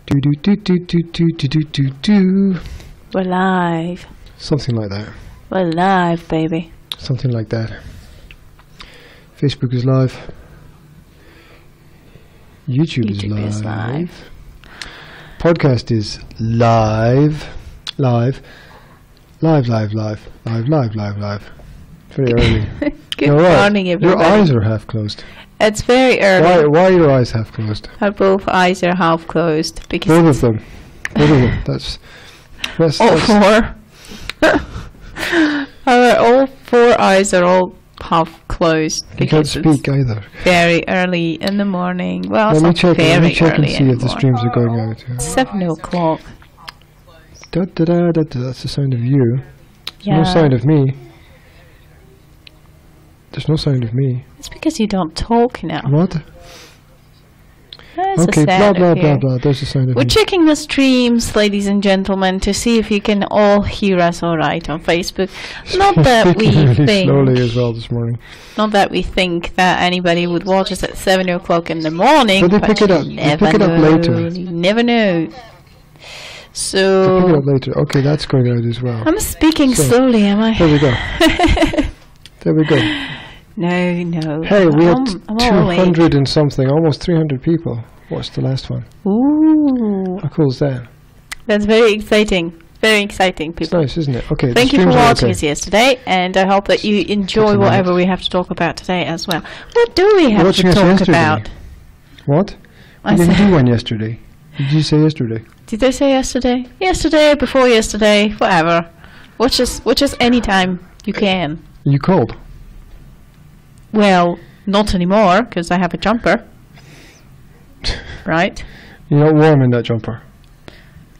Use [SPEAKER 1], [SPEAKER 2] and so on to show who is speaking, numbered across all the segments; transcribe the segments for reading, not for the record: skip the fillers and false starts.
[SPEAKER 1] Do do do do do do do do do do.
[SPEAKER 2] We're live.
[SPEAKER 1] Something like that.
[SPEAKER 2] We're live, baby.
[SPEAKER 1] Something like that. Facebook is live. YouTube is live. Podcast is live. Live. Very early.
[SPEAKER 2] Good morning, everybody.
[SPEAKER 1] Your eyes are half closed.
[SPEAKER 2] It's very early.
[SPEAKER 1] Why are your eyes half closed?
[SPEAKER 2] Our both eyes are half closed because
[SPEAKER 1] both of them. That's
[SPEAKER 2] all four. All four eyes are all half closed.
[SPEAKER 1] You can't speak either.
[SPEAKER 2] Very early in the morning. Well,
[SPEAKER 1] let me check and see if the streams are going out.
[SPEAKER 2] 7 o'clock.
[SPEAKER 1] That's the sound of you. There's
[SPEAKER 2] Yeah.
[SPEAKER 1] no sound of me. There's no sound of me.
[SPEAKER 2] It's because you don't talk now.
[SPEAKER 1] What?
[SPEAKER 2] That's
[SPEAKER 1] Okay, blah blah blah blah. There's the sound of
[SPEAKER 2] We're
[SPEAKER 1] me.
[SPEAKER 2] checking the streams, ladies and gentlemen, to see if you can all hear us all right on Facebook. Not that we
[SPEAKER 1] really
[SPEAKER 2] think,
[SPEAKER 1] slowly as well this morning.
[SPEAKER 2] not that we think that anybody would watch us at 7 o'clock in the morning.
[SPEAKER 1] But they pick it up. They pick it up later.
[SPEAKER 2] You never know.
[SPEAKER 1] They pick it
[SPEAKER 2] So
[SPEAKER 1] up later. Okay, that's going out as well.
[SPEAKER 2] I'm speaking
[SPEAKER 1] So,
[SPEAKER 2] slowly, am I?
[SPEAKER 1] There we go. There we go.
[SPEAKER 2] No.
[SPEAKER 1] Hey, we had
[SPEAKER 2] I'm all awake.
[SPEAKER 1] 200 and something, almost 300 people watched the last one.
[SPEAKER 2] Ooh,
[SPEAKER 1] How cool is that?
[SPEAKER 2] that's very exciting. Very exciting,
[SPEAKER 1] It's
[SPEAKER 2] people.
[SPEAKER 1] nice, isn't it? Okay.
[SPEAKER 2] Thank
[SPEAKER 1] the
[SPEAKER 2] you for
[SPEAKER 1] streams are
[SPEAKER 2] watching
[SPEAKER 1] okay.
[SPEAKER 2] us yesterday, and I hope that you enjoy
[SPEAKER 1] Talking about
[SPEAKER 2] whatever
[SPEAKER 1] it.
[SPEAKER 2] we have to talk about today as well. What do we have
[SPEAKER 1] Watching
[SPEAKER 2] to
[SPEAKER 1] us
[SPEAKER 2] talk
[SPEAKER 1] yesterday.
[SPEAKER 2] about?
[SPEAKER 1] What?
[SPEAKER 2] I
[SPEAKER 1] You didn't
[SPEAKER 2] said-
[SPEAKER 1] do one yesterday. Did you say yesterday?
[SPEAKER 2] Did I say yesterday? Yesterday, before yesterday, whatever. Watch us anytime you can.
[SPEAKER 1] Are you cold?
[SPEAKER 2] Well, not anymore, because I have a jumper. Right?
[SPEAKER 1] You're not warm in that jumper.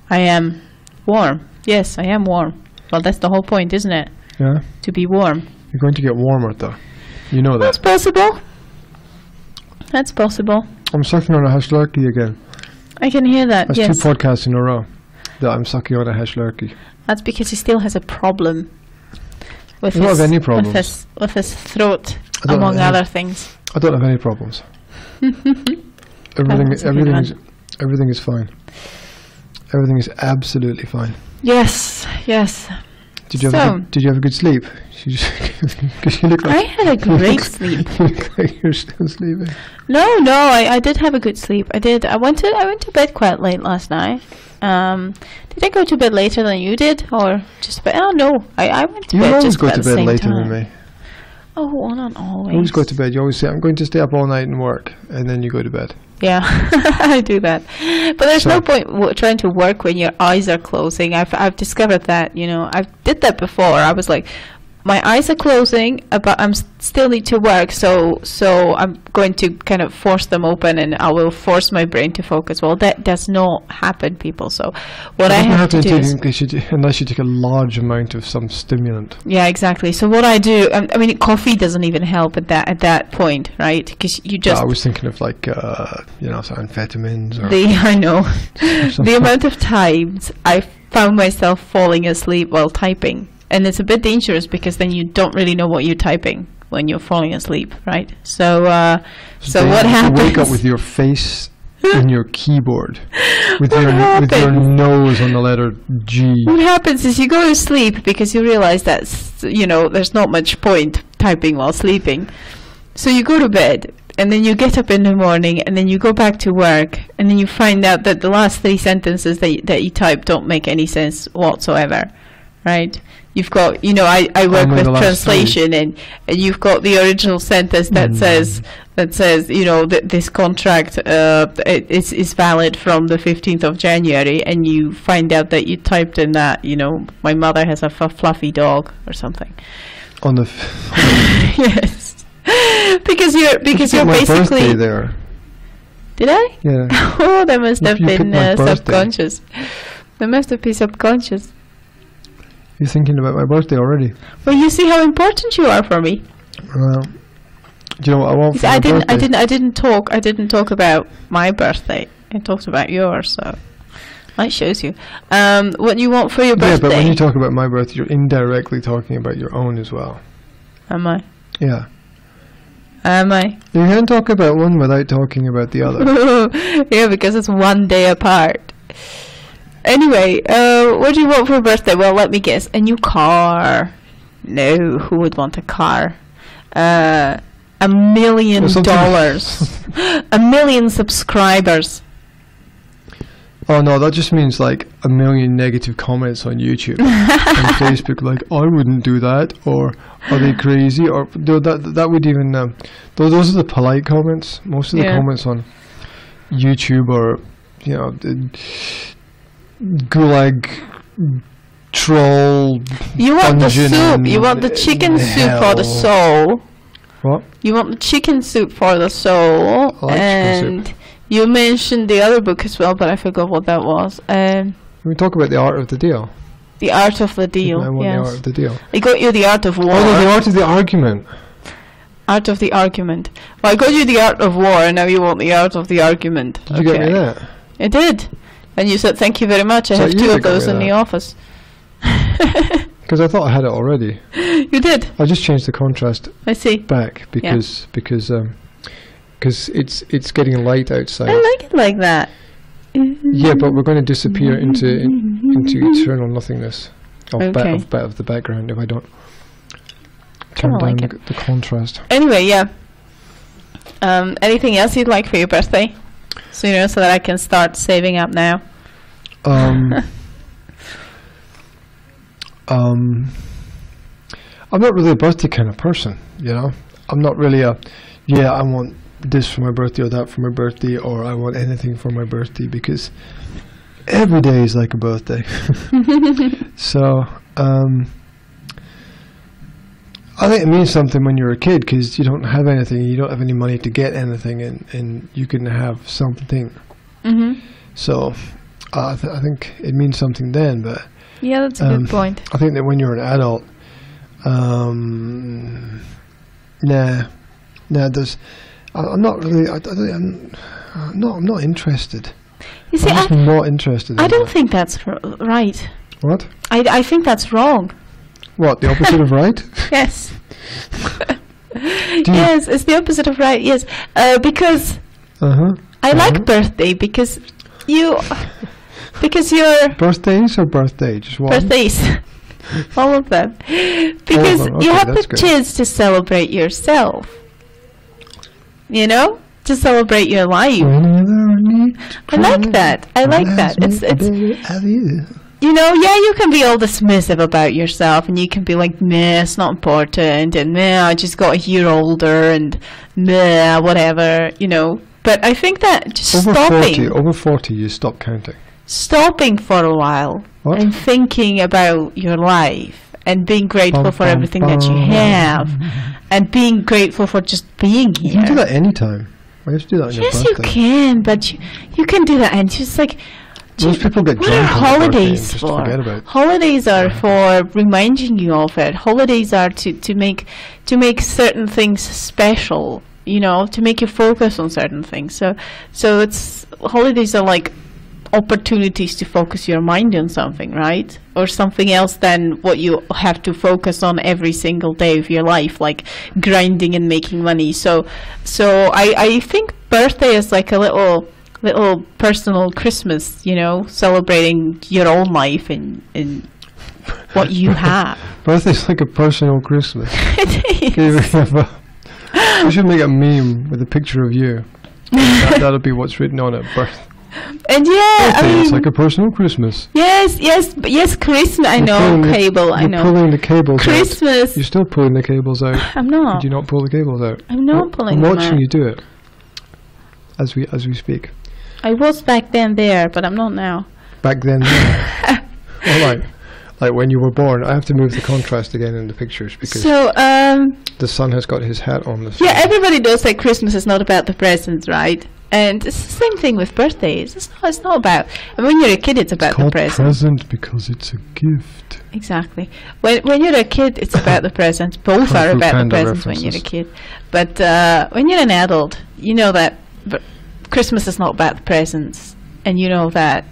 [SPEAKER 2] I am warm. Yes, I am warm. Well, that's the whole point, isn't it?
[SPEAKER 1] Yeah?
[SPEAKER 2] To be warm.
[SPEAKER 1] You're going to get warmer though. You know
[SPEAKER 2] That's
[SPEAKER 1] that.
[SPEAKER 2] possible. That's possible.
[SPEAKER 1] I'm sucking on a hash lurkey again.
[SPEAKER 2] I can hear that,
[SPEAKER 1] That's
[SPEAKER 2] yes.
[SPEAKER 1] 2 podcasts in a row that I'm sucking on a hash lurkey.
[SPEAKER 2] That's because he still has a problem with
[SPEAKER 1] I don't have any problems.
[SPEAKER 2] with his throat,
[SPEAKER 1] I don't
[SPEAKER 2] among
[SPEAKER 1] have any-
[SPEAKER 2] other things.
[SPEAKER 1] I don't have any problems.
[SPEAKER 2] That's a good
[SPEAKER 1] Everything is fine. Everything is absolutely fine.
[SPEAKER 2] Yes.
[SPEAKER 1] Did you have a good sleep? Because you look like
[SPEAKER 2] I had a great sleep.
[SPEAKER 1] You look like you're still sleeping.
[SPEAKER 2] No, I did have a good sleep. I did. I went to bed quite late last night. Did I go to bed later than you did, or just bed? Oh no, I went to
[SPEAKER 1] You
[SPEAKER 2] bed
[SPEAKER 1] always
[SPEAKER 2] just
[SPEAKER 1] go
[SPEAKER 2] about
[SPEAKER 1] to
[SPEAKER 2] the
[SPEAKER 1] bed
[SPEAKER 2] same
[SPEAKER 1] later
[SPEAKER 2] time.
[SPEAKER 1] than me.
[SPEAKER 2] Oh, well, not always.
[SPEAKER 1] You always go to bed. You always say, "I'm going to stay up all night and work," and then you go to bed.
[SPEAKER 2] Yeah, I do that. But there's
[SPEAKER 1] So-
[SPEAKER 2] no point trying to work when your eyes are closing. I've discovered that, I did that before. I was like, my eyes are closing, but I'm still need to work, so I'm going to kind of force them open, and I will force my brain to focus. Well, that does not happen, people. So what I have to do is,
[SPEAKER 1] unless you take a large amount of some stimulant.
[SPEAKER 2] yeah, exactly. So what I do, I mean, coffee doesn't even help at that point, right? Because you just
[SPEAKER 1] I was thinking of like some amphetamines or
[SPEAKER 2] I know.
[SPEAKER 1] something.
[SPEAKER 2] The amount of times I found myself falling asleep while typing. And it's a bit dangerous because then you don't really know what you're typing when you're falling asleep, right? So what happens?
[SPEAKER 1] You wake up with your face in your keyboard, with
[SPEAKER 2] What
[SPEAKER 1] your
[SPEAKER 2] happens?
[SPEAKER 1] nose on the letter G.
[SPEAKER 2] What happens is you go to sleep because you realize that, there's not much point typing while sleeping. So you go to bed, and then you get up in the morning, and then you go back to work, and then you find out that the last 3 sentences that you type don't make any sense whatsoever, right? You've got, I work
[SPEAKER 1] Only
[SPEAKER 2] with
[SPEAKER 1] the last
[SPEAKER 2] translation, and you've got the original sentence that says, that this contract is valid from the 15th of January, and you find out that you typed in that, my mother has a fluffy dog or something.
[SPEAKER 1] On the
[SPEAKER 2] Yes, because you're
[SPEAKER 1] my
[SPEAKER 2] basically.
[SPEAKER 1] birthday there.
[SPEAKER 2] Did I?
[SPEAKER 1] Yeah.
[SPEAKER 2] Oh, that must have
[SPEAKER 1] You picked
[SPEAKER 2] been
[SPEAKER 1] my birthday.
[SPEAKER 2] subconscious. That must have been subconscious.
[SPEAKER 1] You're thinking about my birthday already.
[SPEAKER 2] Well, you see how important you are for me.
[SPEAKER 1] Well, do you know what I want for
[SPEAKER 2] I
[SPEAKER 1] my
[SPEAKER 2] didn't
[SPEAKER 1] birthday?
[SPEAKER 2] I didn't talk about my birthday. I talked about yours, so that shows you. What you want for your birthday?
[SPEAKER 1] Yeah, but when you talk about my birthday, you're indirectly talking about your own as well.
[SPEAKER 2] Am I?
[SPEAKER 1] Yeah.
[SPEAKER 2] Am I?
[SPEAKER 1] You can't talk about one without talking about the other.
[SPEAKER 2] Yeah, because it's one day apart. Anyway, what do you want for your birthday? Well, let me guess. A new car. No, who would want a car? $1 million. A million subscribers.
[SPEAKER 1] Oh no, that just means like 1 million negative comments on YouTube and Facebook, like I wouldn't do that, or are they crazy, or that would even those are the polite comments. Most of the comments on YouTube are, you know, gulag troll. You want the
[SPEAKER 2] soup? You want the chicken soup for the soul?
[SPEAKER 1] What?
[SPEAKER 2] You want the chicken soup for the soul?
[SPEAKER 1] I like chicken soup.
[SPEAKER 2] You mentioned the other book as well, but I forgot what that was.
[SPEAKER 1] We talk about The Art of the Deal.
[SPEAKER 2] The Art of the Deal,
[SPEAKER 1] I want The Art of the Deal.
[SPEAKER 2] I got you The Art of War.
[SPEAKER 1] Oh, no, The Art of the Argument.
[SPEAKER 2] Art of the Argument. Well, I got you The Art of War, and now you want The Art of the Argument.
[SPEAKER 1] Did you get me that?
[SPEAKER 2] I did. And you said, thank you very much. I have 2 of those in the office.
[SPEAKER 1] Because I thought I had it already.
[SPEAKER 2] You did.
[SPEAKER 1] I just changed the contrast back because it's getting light outside.
[SPEAKER 2] I like it like that.
[SPEAKER 1] Yeah, but we're going to disappear into eternal nothingness of the background if I don't turn down the contrast.
[SPEAKER 2] Anyway, yeah. Anything else you'd like for your birthday? So so that I can start saving up now.
[SPEAKER 1] I'm not really a birthday kind of person, you know. I'm not really I want this for my birthday or that for my birthday, or I want anything for my birthday, because every day is like a birthday. So I think it means something when you're a kid, because you don't have anything, you don't have any money to get anything, and you can have something. So I think it means something then, but
[SPEAKER 2] yeah, that's a good point.
[SPEAKER 1] I think that when you're an adult, I'm not really. I'm not interested.
[SPEAKER 2] You see,
[SPEAKER 1] I'm not interested.
[SPEAKER 2] I don't think that's right.
[SPEAKER 1] What?
[SPEAKER 2] I think that's wrong.
[SPEAKER 1] What, the opposite of right?
[SPEAKER 2] Yes. Yes, it's the opposite of right. Yes, because I like birthday because you're
[SPEAKER 1] birthdays or birthday, just one.
[SPEAKER 2] Birthdays. All of them, because you have the chance to celebrate yourself. You know, to celebrate your life. I like that. I like that. It's you know, you can be all dismissive about yourself, and you can be like, meh, it's not important, and meh, I just got a year older, and meh, whatever, you know. But I think that just
[SPEAKER 1] over 40, you stop counting.
[SPEAKER 2] Stopping for a while and thinking about your life and being grateful for everything that you have, and being grateful for just being here.
[SPEAKER 1] You can do that anytime. Why do you have to do that on your birthday?
[SPEAKER 2] Yes, you can, but you can do that, and just like,
[SPEAKER 1] most people get drunk.
[SPEAKER 2] What are holidays for? Holidays are for reminding you of it. Holidays are to make certain things special. You know, to make you focus on certain things. So it's holidays are like opportunities to focus your mind on something, right? Or something else than what you have to focus on every single day of your life, like grinding and making money. So I think birthday is like a little personal Christmas, you know, celebrating your own life and what you have.
[SPEAKER 1] Birthday's like a personal Christmas.
[SPEAKER 2] It is.
[SPEAKER 1] We should make a meme with a picture of you. That'll be what's written on it.
[SPEAKER 2] And
[SPEAKER 1] it's like a personal Christmas.
[SPEAKER 2] Yes, Christmas. I know, cable. I know.
[SPEAKER 1] You're pulling the cables
[SPEAKER 2] Christmas.
[SPEAKER 1] out. You're still pulling the cables out.
[SPEAKER 2] I'm not.
[SPEAKER 1] Did you not pull the cables out?
[SPEAKER 2] I'm not pulling them out.
[SPEAKER 1] I'm watching you do it as we speak.
[SPEAKER 2] I was back then there, but I'm not now.
[SPEAKER 1] Back then there. All right. Like when you were born. I have to move the contrast again in the pictures because the son has got his hat on.
[SPEAKER 2] Yeah, everybody knows that Christmas is not about the presents, right? And it's the same thing with birthdays. It's not about. And when you're a kid, it's about the present.
[SPEAKER 1] Present because it's a gift.
[SPEAKER 2] Exactly. When you're a kid, it's about the presents. Both are about the presents when you're a kid. But when you're an adult, you know that Christmas is not about the presents, and you know that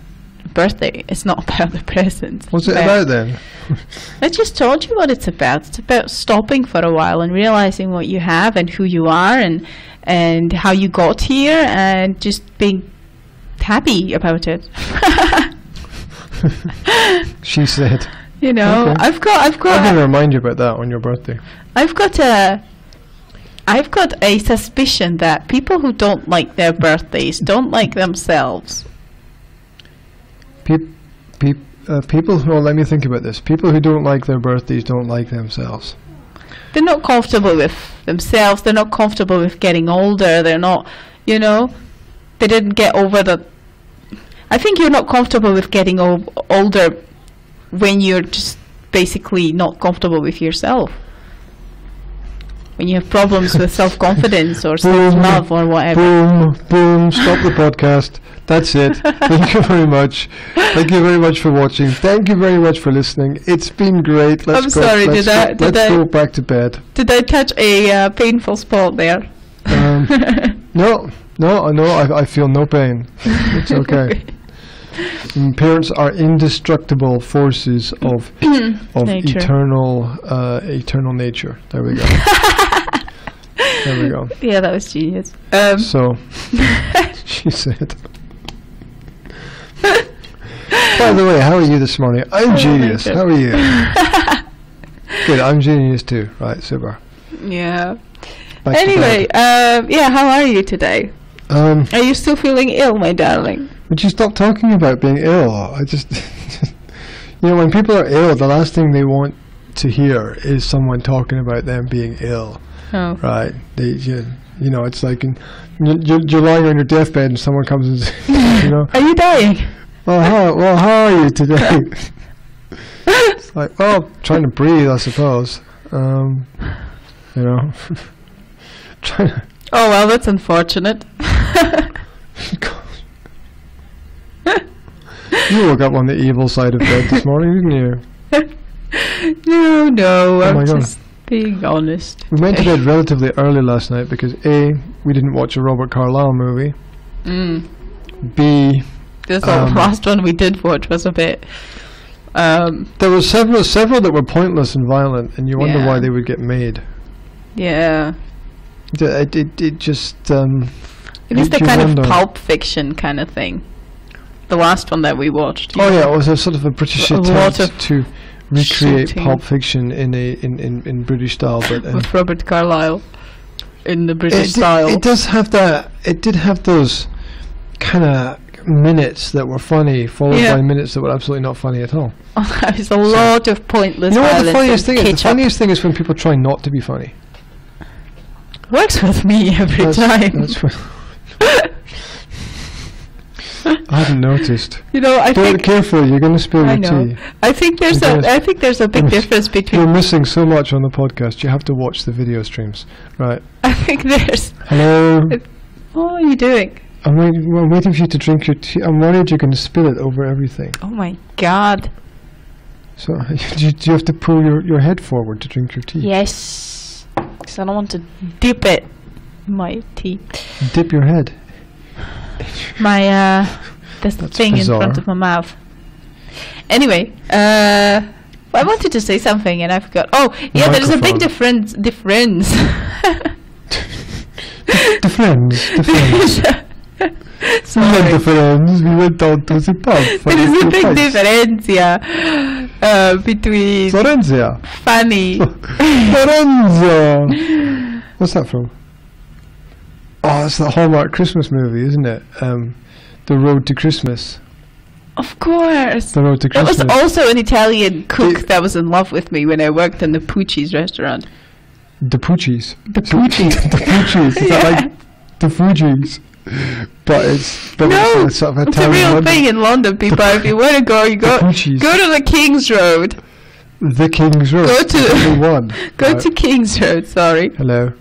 [SPEAKER 2] birthday is not about the presents.
[SPEAKER 1] What's it about then?
[SPEAKER 2] I just told you what it's about. It's about stopping for a while and realizing what you have and who you are and how you got here, and just being happy about it.
[SPEAKER 1] She said.
[SPEAKER 2] You know,
[SPEAKER 1] Okay.
[SPEAKER 2] I've got
[SPEAKER 1] I'm going to remind you about that on your birthday.
[SPEAKER 2] I've got a suspicion that people who don't like their birthdays don't like themselves.
[SPEAKER 1] People who, let me think about this. People who don't like their birthdays don't like themselves.
[SPEAKER 2] They're not comfortable with themselves. They're not comfortable with getting older. They're not, you know, they didn't get over the... I think you're not comfortable with getting older when you're just basically not comfortable with yourself. When you have problems with self-confidence or self-love or whatever.
[SPEAKER 1] Boom, stop the podcast. That's it. Thank you very much. Thank you very much for watching. Thank you very much for listening. It's been great. Let's go back to bed.
[SPEAKER 2] Did I touch a painful spot there?
[SPEAKER 1] No, I feel no pain. It's okay. Parents are indestructible forces of
[SPEAKER 2] nature.
[SPEAKER 1] eternal nature. There we go. There we go.
[SPEAKER 2] Yeah, that was genius.
[SPEAKER 1] So, she said. By the way, how are you this morning? I'm genius. How are you? Good, I'm genius too. Right, super.
[SPEAKER 2] Yeah.
[SPEAKER 1] Back
[SPEAKER 2] Anyway, how are you today? Are you still feeling ill, my darling?
[SPEAKER 1] Would you stop talking about being ill? I just... You know, when people are ill, the last thing they want to hear is someone talking about them being ill.
[SPEAKER 2] Oh.
[SPEAKER 1] Right? You know, it's like you're lying on your deathbed and someone comes and says, you know...
[SPEAKER 2] Are you dying?
[SPEAKER 1] Well, how are you today? It's like, trying to breathe, I suppose. You know... trying to...
[SPEAKER 2] Oh, well, that's unfortunate.
[SPEAKER 1] You woke up on the evil side of bed this morning, didn't you?
[SPEAKER 2] No,
[SPEAKER 1] Oh
[SPEAKER 2] I'm
[SPEAKER 1] my God.
[SPEAKER 2] just being honest.
[SPEAKER 1] We went to bed relatively early last night because A, we didn't watch a Robert Carlyle movie. B,
[SPEAKER 2] This last one we did watch was a bit...
[SPEAKER 1] there were several that were pointless and violent, and you wonder why they would get made.
[SPEAKER 2] Yeah.
[SPEAKER 1] It just...
[SPEAKER 2] It was the kind of Pulp Fiction kind of thing. The last one that we watched.
[SPEAKER 1] Oh yeah, it was a sort of a British attempt to recreate
[SPEAKER 2] shooting.
[SPEAKER 1] Pulp Fiction in British style, but
[SPEAKER 2] with Robert Carlyle in the British style.
[SPEAKER 1] It does have that. It did have those kind of minutes that were funny, followed by minutes that were absolutely not funny at all.
[SPEAKER 2] There's a lot of pointless.
[SPEAKER 1] You know what the funniest thing is? The funniest thing is when people try not to be funny.
[SPEAKER 2] Works with me every time.
[SPEAKER 1] That's I haven't noticed.
[SPEAKER 2] You know, I
[SPEAKER 1] Don't
[SPEAKER 2] think
[SPEAKER 1] careful, you're going to spill your tea.
[SPEAKER 2] I think there's a big difference between.
[SPEAKER 1] You're missing so much on the podcast. You have to watch the video streams, right?
[SPEAKER 2] I think there's.
[SPEAKER 1] Hello.
[SPEAKER 2] What are you doing?
[SPEAKER 1] I'm waiting for you to drink your tea. I'm worried you're going to spill it over everything.
[SPEAKER 2] Oh my God.
[SPEAKER 1] So do you have to pull your head forward to drink your tea?
[SPEAKER 2] Yes. Because I don't want to dip it in my tea.
[SPEAKER 1] Dip your head.
[SPEAKER 2] There's the thing
[SPEAKER 1] bizarre.
[SPEAKER 2] in front of my mouth. Anyway, I wanted to say something and I forgot. Oh, yeah, there's a big difference.
[SPEAKER 1] Difference.
[SPEAKER 2] Sorry.
[SPEAKER 1] Difference. We went down to the pub.
[SPEAKER 2] There is a big difference, between
[SPEAKER 1] Florencia.
[SPEAKER 2] funny.
[SPEAKER 1] Florencia. What's that from? Oh, it's the Hallmark Christmas movie, isn't it? The Road to Christmas.
[SPEAKER 2] Of course.
[SPEAKER 1] The Road to Christmas.
[SPEAKER 2] There was also an Italian cook that was in love with me when I worked in the Pucci's restaurant.
[SPEAKER 1] The Pucci's.
[SPEAKER 2] The Pucci's.
[SPEAKER 1] The Pucci's. Is that like the Fuji's? But it's sort of
[SPEAKER 2] it's a real thing in London, people. If you want to go, you go to the King's Road.
[SPEAKER 1] The King's Road.
[SPEAKER 2] Go to King's Road. Sorry.
[SPEAKER 1] Hello.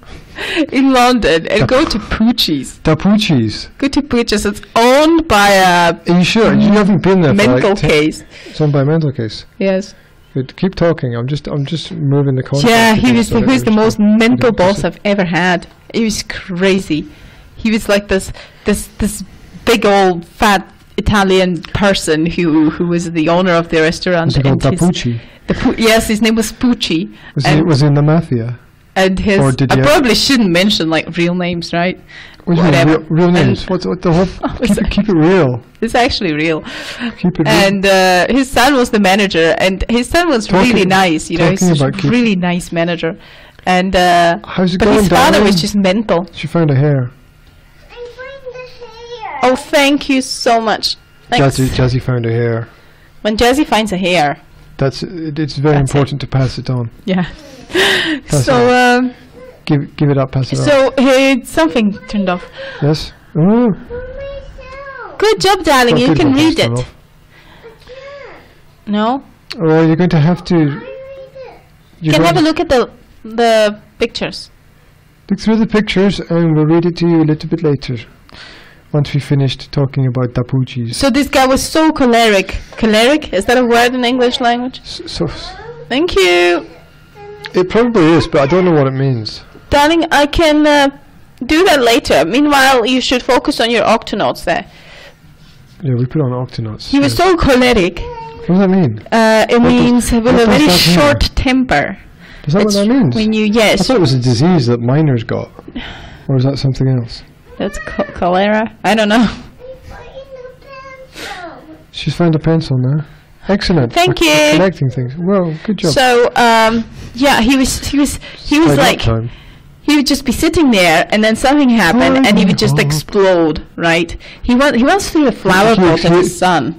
[SPEAKER 2] In London and go to Pucci's.
[SPEAKER 1] The Pucci's.
[SPEAKER 2] Go to Pucci's. It's owned by a.
[SPEAKER 1] Are you sure? You haven't been there.
[SPEAKER 2] Mental case.
[SPEAKER 1] It's owned by a mental case.
[SPEAKER 2] Yes.
[SPEAKER 1] Good. Keep talking. I'm just moving the context.
[SPEAKER 2] Yeah, he was the most mental boss I've ever had. He was crazy. He was like this big old fat Italian person who was the owner of the restaurant.
[SPEAKER 1] Was he called Da Pucci?
[SPEAKER 2] Yes, his name was Pucci.
[SPEAKER 1] Was he in the mafia?
[SPEAKER 2] And his,
[SPEAKER 1] Or did
[SPEAKER 2] I
[SPEAKER 1] you-
[SPEAKER 2] probably shouldn't mention like real names, right?
[SPEAKER 1] What do you mean, real names? What the whole? Keep it real.
[SPEAKER 2] It's actually real.
[SPEAKER 1] Keep it real.
[SPEAKER 2] And his son was the manager, and his son was really nice. You know, he's
[SPEAKER 1] talking
[SPEAKER 2] a
[SPEAKER 1] about
[SPEAKER 2] really nice manager. And
[SPEAKER 1] How's it
[SPEAKER 2] but
[SPEAKER 1] going,
[SPEAKER 2] his father
[SPEAKER 1] darling?
[SPEAKER 2] was just mental.
[SPEAKER 1] She found a hair.
[SPEAKER 2] Oh, thank you so much. Thanks.
[SPEAKER 1] Jazzy found a hair.
[SPEAKER 2] When Jazzy finds a hair,
[SPEAKER 1] It's very
[SPEAKER 2] That's
[SPEAKER 1] important to pass it on.
[SPEAKER 2] yeah.
[SPEAKER 1] Pass
[SPEAKER 2] So
[SPEAKER 1] Give it up, pass it on.
[SPEAKER 2] so something turned off.
[SPEAKER 1] Yes. Oh.
[SPEAKER 2] Good job, darling. You
[SPEAKER 1] Good
[SPEAKER 2] can
[SPEAKER 1] one,
[SPEAKER 2] read
[SPEAKER 1] turn
[SPEAKER 2] it.
[SPEAKER 1] off.
[SPEAKER 2] No.
[SPEAKER 1] Oh, you're going to have to.
[SPEAKER 2] You can have a look at the pictures.
[SPEAKER 1] Look through the pictures, and we'll read it to you a little bit later. Once we finished talking about dapuchis.
[SPEAKER 2] So this guy was so choleric. Choleric? Is that a word in English language?
[SPEAKER 1] So
[SPEAKER 2] Thank you.
[SPEAKER 1] it probably is, but I don't know what it means.
[SPEAKER 2] Darling, I can do that later. Meanwhile, you should focus on your octonauts there.
[SPEAKER 1] Yeah, we put on octonauts.
[SPEAKER 2] He was so choleric.
[SPEAKER 1] What does that mean?
[SPEAKER 2] It means with
[SPEAKER 1] what
[SPEAKER 2] a
[SPEAKER 1] does
[SPEAKER 2] very
[SPEAKER 1] that mean?
[SPEAKER 2] short temper.
[SPEAKER 1] Is that what that means?
[SPEAKER 2] When you,
[SPEAKER 1] I
[SPEAKER 2] yes,
[SPEAKER 1] thought it was a disease that miners got. Or is that something else?
[SPEAKER 2] that's cholera. I don't know.
[SPEAKER 1] She's found a pencil now. Excellent.
[SPEAKER 2] Thank
[SPEAKER 1] for
[SPEAKER 2] you.
[SPEAKER 1] Collecting things. Well, good job.
[SPEAKER 2] So, yeah, he was
[SPEAKER 1] Tied up
[SPEAKER 2] like,
[SPEAKER 1] time.
[SPEAKER 2] he would just be sitting there, and then something happened, and he would just explode. Right? He once threw a flower pot at his son.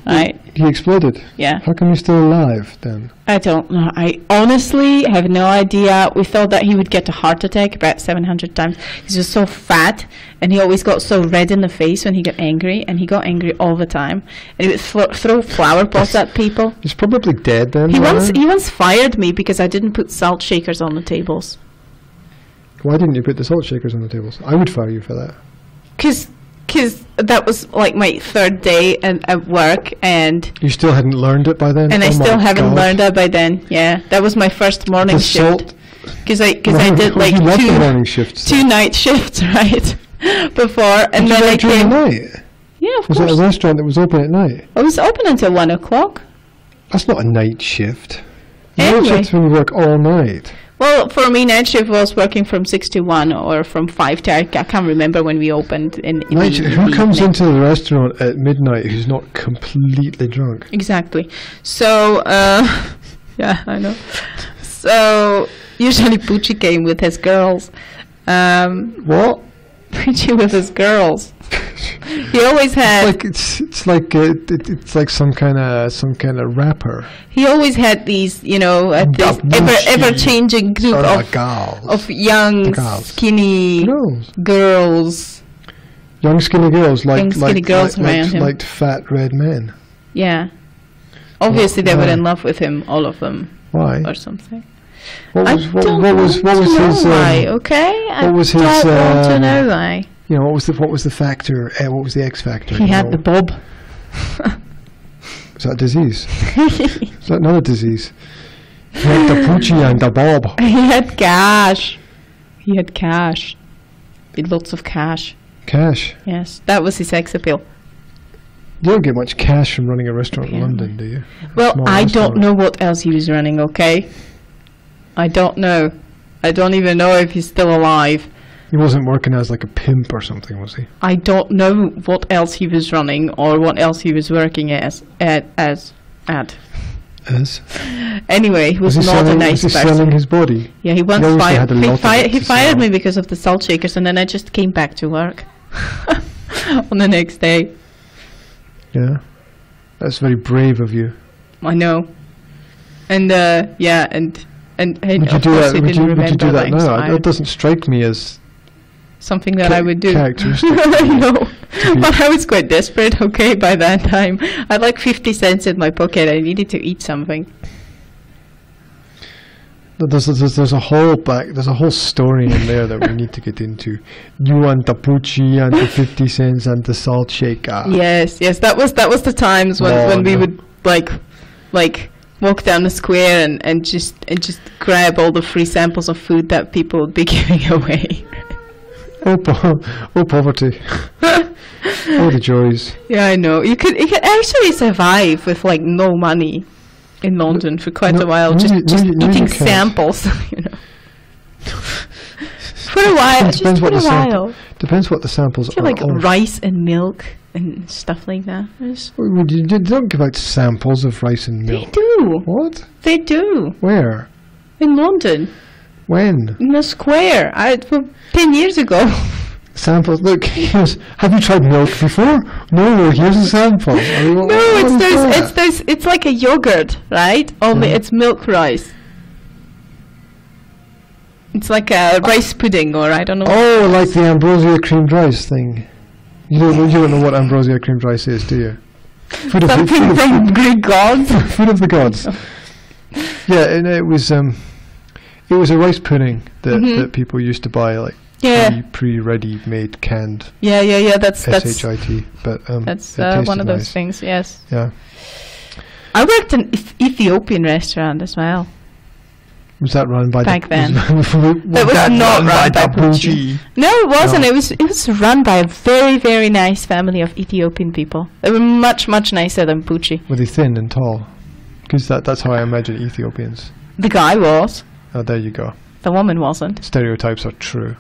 [SPEAKER 2] Right?
[SPEAKER 1] He exploded.
[SPEAKER 2] Yeah.
[SPEAKER 1] How come he's still alive then?
[SPEAKER 2] I don't know. I honestly have no idea. We thought that he would get a heart attack about 700 times. He's just so fat, and he always got so red in the face when he got angry, and he got angry all the time. And he would throw flower pots at people.
[SPEAKER 1] He's probably dead then.
[SPEAKER 2] He
[SPEAKER 1] Ryan.
[SPEAKER 2] once fired me because I didn't put salt shakers on the tables.
[SPEAKER 1] Why didn't you put the salt shakers on the tables? I would fire you for that.
[SPEAKER 2] Because that was like my third day at work, and
[SPEAKER 1] You still hadn't learned it by then?
[SPEAKER 2] I
[SPEAKER 1] Oh
[SPEAKER 2] still
[SPEAKER 1] my
[SPEAKER 2] haven't
[SPEAKER 1] God.
[SPEAKER 2] learned that by then. Yeah, that was my first morning
[SPEAKER 1] The
[SPEAKER 2] shift.
[SPEAKER 1] salt.
[SPEAKER 2] Because I
[SPEAKER 1] No,
[SPEAKER 2] did like
[SPEAKER 1] you left the morning
[SPEAKER 2] two
[SPEAKER 1] shifts.
[SPEAKER 2] night shifts, right? Before, and
[SPEAKER 1] Did you
[SPEAKER 2] then I
[SPEAKER 1] work during
[SPEAKER 2] came.
[SPEAKER 1] the night?
[SPEAKER 2] Yeah, of
[SPEAKER 1] Was
[SPEAKER 2] course.
[SPEAKER 1] it a restaurant that was open at night?
[SPEAKER 2] I was open until 1 o'clock.
[SPEAKER 1] That's not a night shift. Night
[SPEAKER 2] Anyway.
[SPEAKER 1] shift's when you work all night.
[SPEAKER 2] Well, for me, night shift was working from 6 to 1 or from 5 to... I can't remember when we opened. In
[SPEAKER 1] Night
[SPEAKER 2] the,
[SPEAKER 1] shift.
[SPEAKER 2] in
[SPEAKER 1] Who
[SPEAKER 2] the
[SPEAKER 1] comes
[SPEAKER 2] evening.
[SPEAKER 1] into the restaurant at midnight who's not completely drunk?
[SPEAKER 2] Exactly. So, yeah, I know. So, usually Pucci came with his girls.
[SPEAKER 1] What?
[SPEAKER 2] Pucci with his girls. He always had...
[SPEAKER 1] Like it's like some kind of rapper.
[SPEAKER 2] He always had these, you know, this
[SPEAKER 1] Pucci.
[SPEAKER 2] ever-changing group
[SPEAKER 1] Oh,
[SPEAKER 2] of
[SPEAKER 1] girls.
[SPEAKER 2] young,
[SPEAKER 1] Girls.
[SPEAKER 2] skinny girls.
[SPEAKER 1] Young skinny girls like
[SPEAKER 2] Young skinny girls around him.
[SPEAKER 1] like fat red men.
[SPEAKER 2] Yeah. Obviously, they were
[SPEAKER 1] Why?
[SPEAKER 2] in love with him, all of them,
[SPEAKER 1] Why?
[SPEAKER 2] or something.
[SPEAKER 1] What
[SPEAKER 2] I
[SPEAKER 1] was
[SPEAKER 2] don't
[SPEAKER 1] what was
[SPEAKER 2] want to know
[SPEAKER 1] his
[SPEAKER 2] why, okay? I
[SPEAKER 1] what was his,
[SPEAKER 2] don't want to know why.
[SPEAKER 1] you know what was the factor? What was the X factor?
[SPEAKER 2] He
[SPEAKER 1] you
[SPEAKER 2] had
[SPEAKER 1] know?
[SPEAKER 2] the bob.
[SPEAKER 1] Is that a disease? Is that another disease? He had the Pucci and the bob.
[SPEAKER 2] He had cash. He had cash. He had lots of cash.
[SPEAKER 1] Cash.
[SPEAKER 2] Yes, that was his sex appeal.
[SPEAKER 1] You don't get much cash from running a restaurant in
[SPEAKER 2] Yeah.
[SPEAKER 1] London, do you?
[SPEAKER 2] Well,
[SPEAKER 1] Small
[SPEAKER 2] I
[SPEAKER 1] restaurant.
[SPEAKER 2] don't know what else he was running, okay? I don't know. I don't even know if he's still alive.
[SPEAKER 1] He wasn't working as like a pimp or something, was he?
[SPEAKER 2] I don't know what else he was running or what else he was working as.
[SPEAKER 1] As?
[SPEAKER 2] Anyway, he was not
[SPEAKER 1] selling,
[SPEAKER 2] a nice
[SPEAKER 1] was he
[SPEAKER 2] person.
[SPEAKER 1] selling his body?
[SPEAKER 2] Yeah, he once
[SPEAKER 1] He obviously
[SPEAKER 2] fired.
[SPEAKER 1] had a lot of it
[SPEAKER 2] He
[SPEAKER 1] to
[SPEAKER 2] fired
[SPEAKER 1] sell.
[SPEAKER 2] me because of the salt shakers, and then I just came back to work on the next day.
[SPEAKER 1] Yeah. That's very brave of you.
[SPEAKER 2] I know. And yeah, and
[SPEAKER 1] Would you
[SPEAKER 2] of
[SPEAKER 1] do
[SPEAKER 2] course
[SPEAKER 1] that?
[SPEAKER 2] he
[SPEAKER 1] Would
[SPEAKER 2] didn't
[SPEAKER 1] you do
[SPEAKER 2] remember
[SPEAKER 1] that
[SPEAKER 2] he was
[SPEAKER 1] now?
[SPEAKER 2] fired.
[SPEAKER 1] That doesn't strike me as
[SPEAKER 2] Something that I would do.
[SPEAKER 1] characteristic.
[SPEAKER 2] I know.
[SPEAKER 1] be-
[SPEAKER 2] But I was quite desperate, okay, by that time. I had like 50 cents in my pocket. I needed to eat something.
[SPEAKER 1] There's a whole story in there that we need to get into. You and the Pucci and the 50 cents and the salt shaker.
[SPEAKER 2] Yes, that was the times when we
[SPEAKER 1] no.
[SPEAKER 2] would like walk down the square and just grab all the free samples of food that people would be giving away.
[SPEAKER 1] Oh, poverty. Oh, the joys.
[SPEAKER 2] Yeah, I know. You could actually survive with like no money in London for quite
[SPEAKER 1] No,
[SPEAKER 2] a while,
[SPEAKER 1] no,
[SPEAKER 2] just
[SPEAKER 1] you- no, you
[SPEAKER 2] eating
[SPEAKER 1] can't.
[SPEAKER 2] samples, you know. For a while,
[SPEAKER 1] Depends
[SPEAKER 2] just for
[SPEAKER 1] what
[SPEAKER 2] a
[SPEAKER 1] the sample-
[SPEAKER 2] while.
[SPEAKER 1] Depends what the samples
[SPEAKER 2] Do you
[SPEAKER 1] are.
[SPEAKER 2] like rice and milk and stuff like that?
[SPEAKER 1] You don't give out samples of rice and milk.
[SPEAKER 2] They do.
[SPEAKER 1] What?
[SPEAKER 2] They do.
[SPEAKER 1] Where?
[SPEAKER 2] In London.
[SPEAKER 1] When?
[SPEAKER 2] In the square. 10 years ago.
[SPEAKER 1] Samples. Look, have you tried milk before? No, here's a sample. I mean,
[SPEAKER 2] No, it's like a yogurt, right? Only it's milk rice. It's like a rice pudding, or I don't know.
[SPEAKER 1] Oh, like the ambrosia creamed rice thing. You don't know what ambrosia creamed rice is, do you? Food of
[SPEAKER 2] Something from Greek gods.
[SPEAKER 1] Food of the gods. Yeah, and it was a rice pudding that people used to buy, like pre-ready made canned.
[SPEAKER 2] Yeah. That's
[SPEAKER 1] SHIT, but
[SPEAKER 2] that's
[SPEAKER 1] it
[SPEAKER 2] one of those
[SPEAKER 1] nice.
[SPEAKER 2] things. Yes.
[SPEAKER 1] Yeah.
[SPEAKER 2] I worked in Ethiopian restaurant as well.
[SPEAKER 1] Was that run by
[SPEAKER 2] Back then?
[SPEAKER 1] That
[SPEAKER 2] was not run by Pucci. No, it wasn't. No. It was run by a very, very nice family of Ethiopian people. They were much, much nicer than Pucci.
[SPEAKER 1] Were they thin and tall? Because that's how I imagine Ethiopians.
[SPEAKER 2] The guy was.
[SPEAKER 1] Oh, there you go.
[SPEAKER 2] The woman wasn't.
[SPEAKER 1] Stereotypes are true.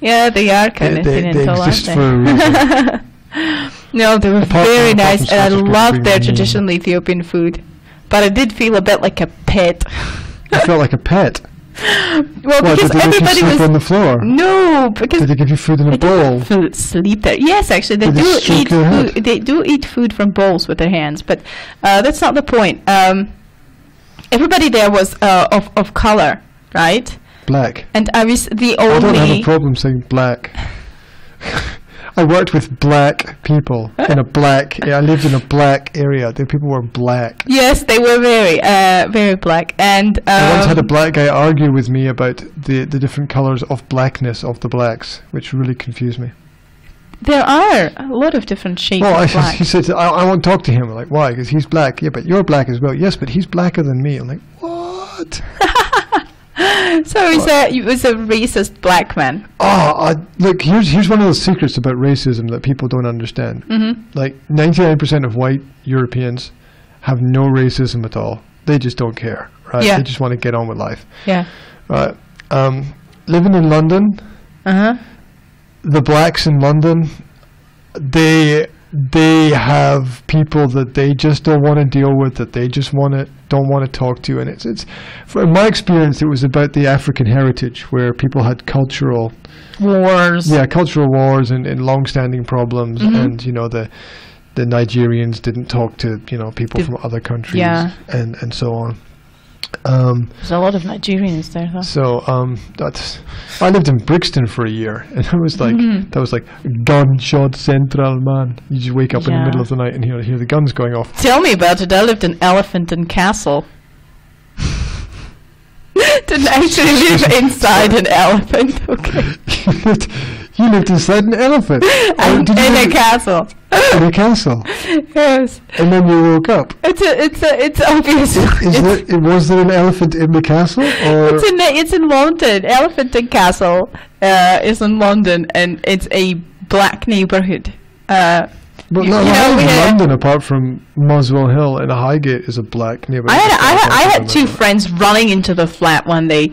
[SPEAKER 2] Yeah, they are kind of thin and
[SPEAKER 1] they
[SPEAKER 2] tall,
[SPEAKER 1] exist
[SPEAKER 2] aren't
[SPEAKER 1] for a reason.
[SPEAKER 2] No, they were very nice, and I loved their traditional Ethiopian food. But I did feel a bit like a pet.
[SPEAKER 1] You felt like a pet?
[SPEAKER 2] Well, because
[SPEAKER 1] did they make you
[SPEAKER 2] everybody
[SPEAKER 1] sleep
[SPEAKER 2] was
[SPEAKER 1] on the floor?
[SPEAKER 2] No, because
[SPEAKER 1] did they give you food in a bowl?
[SPEAKER 2] Sleep there. Yes, actually, they
[SPEAKER 1] Did they
[SPEAKER 2] do
[SPEAKER 1] stroke
[SPEAKER 2] eat
[SPEAKER 1] your
[SPEAKER 2] food.
[SPEAKER 1] head?
[SPEAKER 2] They do eat food from bowls with their hands, but that's not the point. Everybody there was of color, right?
[SPEAKER 1] Black.
[SPEAKER 2] And I was the
[SPEAKER 1] I don't have a
[SPEAKER 2] only.
[SPEAKER 1] problem saying black. I worked with black people in a black. I lived in a black area. The people were black.
[SPEAKER 2] Yes, they were very black. And
[SPEAKER 1] I once had a black guy argue with me about the different colours of blackness of the blacks, which really confused me.
[SPEAKER 2] there are a lot of different shades
[SPEAKER 1] Well,
[SPEAKER 2] of black.
[SPEAKER 1] he said, I won't talk to him. I'm like, why? Because he's black. Yeah, but you're black as well. Yes, but he's blacker than me. I'm like, what?
[SPEAKER 2] So he was a racist black man.
[SPEAKER 1] Look, here's one of those secrets about racism that people don't understand.
[SPEAKER 2] Mm-hmm.
[SPEAKER 1] Like 99% of white Europeans have no racism at all. They just don't care, right?
[SPEAKER 2] Yeah.
[SPEAKER 1] They just want to get on with life.
[SPEAKER 2] Yeah.
[SPEAKER 1] Right. Living in London, the blacks in London, they have people that they just don't want to deal with, that they just don't want to talk to, and it's in my experience, it was about the African heritage where people had cultural
[SPEAKER 2] wars.
[SPEAKER 1] Yeah, cultural wars and long-standing problems, and the Nigerians didn't talk to people from other countries, and so on.
[SPEAKER 2] There's a lot of Nigerians there, though.
[SPEAKER 1] So I lived in Brixton for a year, and it was like that was like gunshot central, man. You just wake up in the middle of the night and hear the guns going off.
[SPEAKER 2] Tell me about it. I lived in Elephant and Castle. Didn't actually live inside an elephant. Okay.
[SPEAKER 1] You lived inside an elephant.
[SPEAKER 2] In a castle.
[SPEAKER 1] In a castle.
[SPEAKER 2] Yes.
[SPEAKER 1] And then you woke up.
[SPEAKER 2] It's obvious.
[SPEAKER 1] Was there an elephant in the castle? Or
[SPEAKER 2] It's in London. Elephant and Castle is in London, and it's a black neighbourhood.
[SPEAKER 1] But London, apart from Muswell Hill and Highgate, is a black neighbourhood.
[SPEAKER 2] I had two friends running into the flat one day,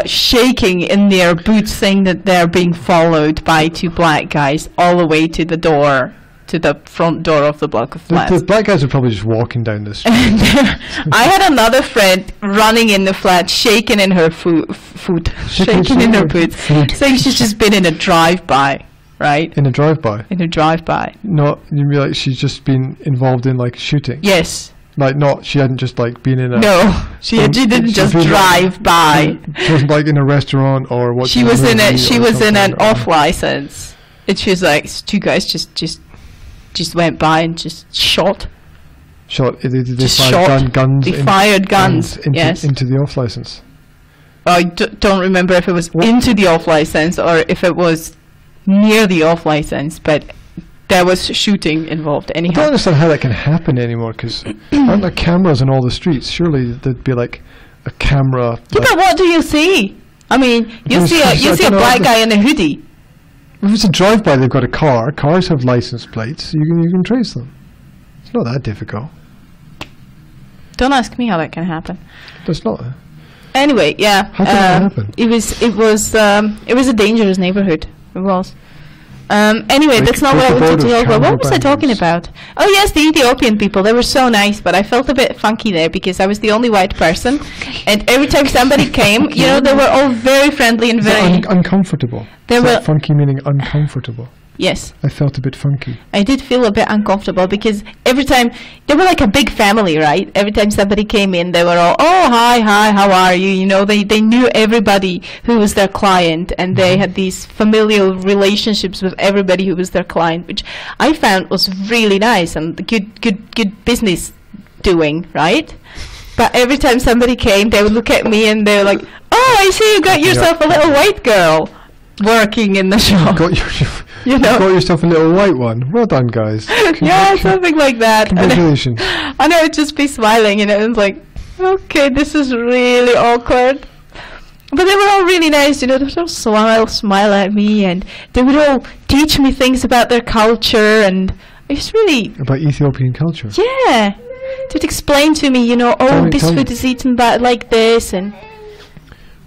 [SPEAKER 2] shaking in their boots, saying that they're being followed by two black guys all the way to the door, to the front door of the block of flats.
[SPEAKER 1] The black guys are probably just walking down the street.
[SPEAKER 2] I had another friend running in the flat, shaking in her shaking in her boots, saying she's just been in a drive-by. Right?
[SPEAKER 1] In a drive-by?
[SPEAKER 2] In a drive-by.
[SPEAKER 1] No, you mean like she's just been involved in like shooting?
[SPEAKER 2] Yes.
[SPEAKER 1] Like she hadn't just like been in a...
[SPEAKER 2] No, she didn't just drive by.
[SPEAKER 1] She wasn't like in a restaurant or what?
[SPEAKER 2] She was in an off license. And she was like, two guys just went by and just shot.
[SPEAKER 1] They fired guns?
[SPEAKER 2] They fired guns,
[SPEAKER 1] into the off license.
[SPEAKER 2] I don't remember if it was into the off license or if it was near the off license, but there was shooting involved anyhow.
[SPEAKER 1] I don't understand how that can happen anymore, because aren't there cameras in all the streets? Surely there'd be like a camera.
[SPEAKER 2] Yeah, but what do you see? I mean, you see a black guy in a hoodie.
[SPEAKER 1] If it's a drive-by, they've got a car. Cars have license plates. You can trace them. It's not that difficult.
[SPEAKER 2] Don't ask me how that can happen.
[SPEAKER 1] It's not.
[SPEAKER 2] Anyway, yeah.
[SPEAKER 1] How did that happen?
[SPEAKER 2] It was a dangerous neighborhood. It was. Anyway,
[SPEAKER 1] Like
[SPEAKER 2] that's not what I wanted to talk about. What was I talking
[SPEAKER 1] Caravan
[SPEAKER 2] about? Oh yes, the Ethiopian people. They were so nice, but I felt a bit funky there because I was the only white person, and every time somebody came, you know, they were all very friendly and very
[SPEAKER 1] uncomfortable.
[SPEAKER 2] They
[SPEAKER 1] Is
[SPEAKER 2] were
[SPEAKER 1] that funky meaning uncomfortable?
[SPEAKER 2] yes.
[SPEAKER 1] I felt a bit funky.
[SPEAKER 2] I did feel a bit uncomfortable because every time they were like a big family, right? Every time somebody came in, they were all, "Oh, hi, how are you?" You know, they knew everybody who was their client, and they had these familial relationships with everybody who was their client, which I found was really nice and good business doing, right? But every time somebody came, they would look at me and they were like, "Oh, I see you got yourself a little white girl working in the shop." You know,
[SPEAKER 1] got yourself a little white one. Well done, guys.
[SPEAKER 2] yeah, something like that.
[SPEAKER 1] Congratulations.
[SPEAKER 2] And I would just be smiling, and it was like, okay, this is really awkward. But they were all really nice, you know. They would all smile at me, and they would all teach me things about their culture, and it's really
[SPEAKER 1] About Ethiopian culture.
[SPEAKER 2] yeah. They'd explain to me, you know, this food is eaten like this, and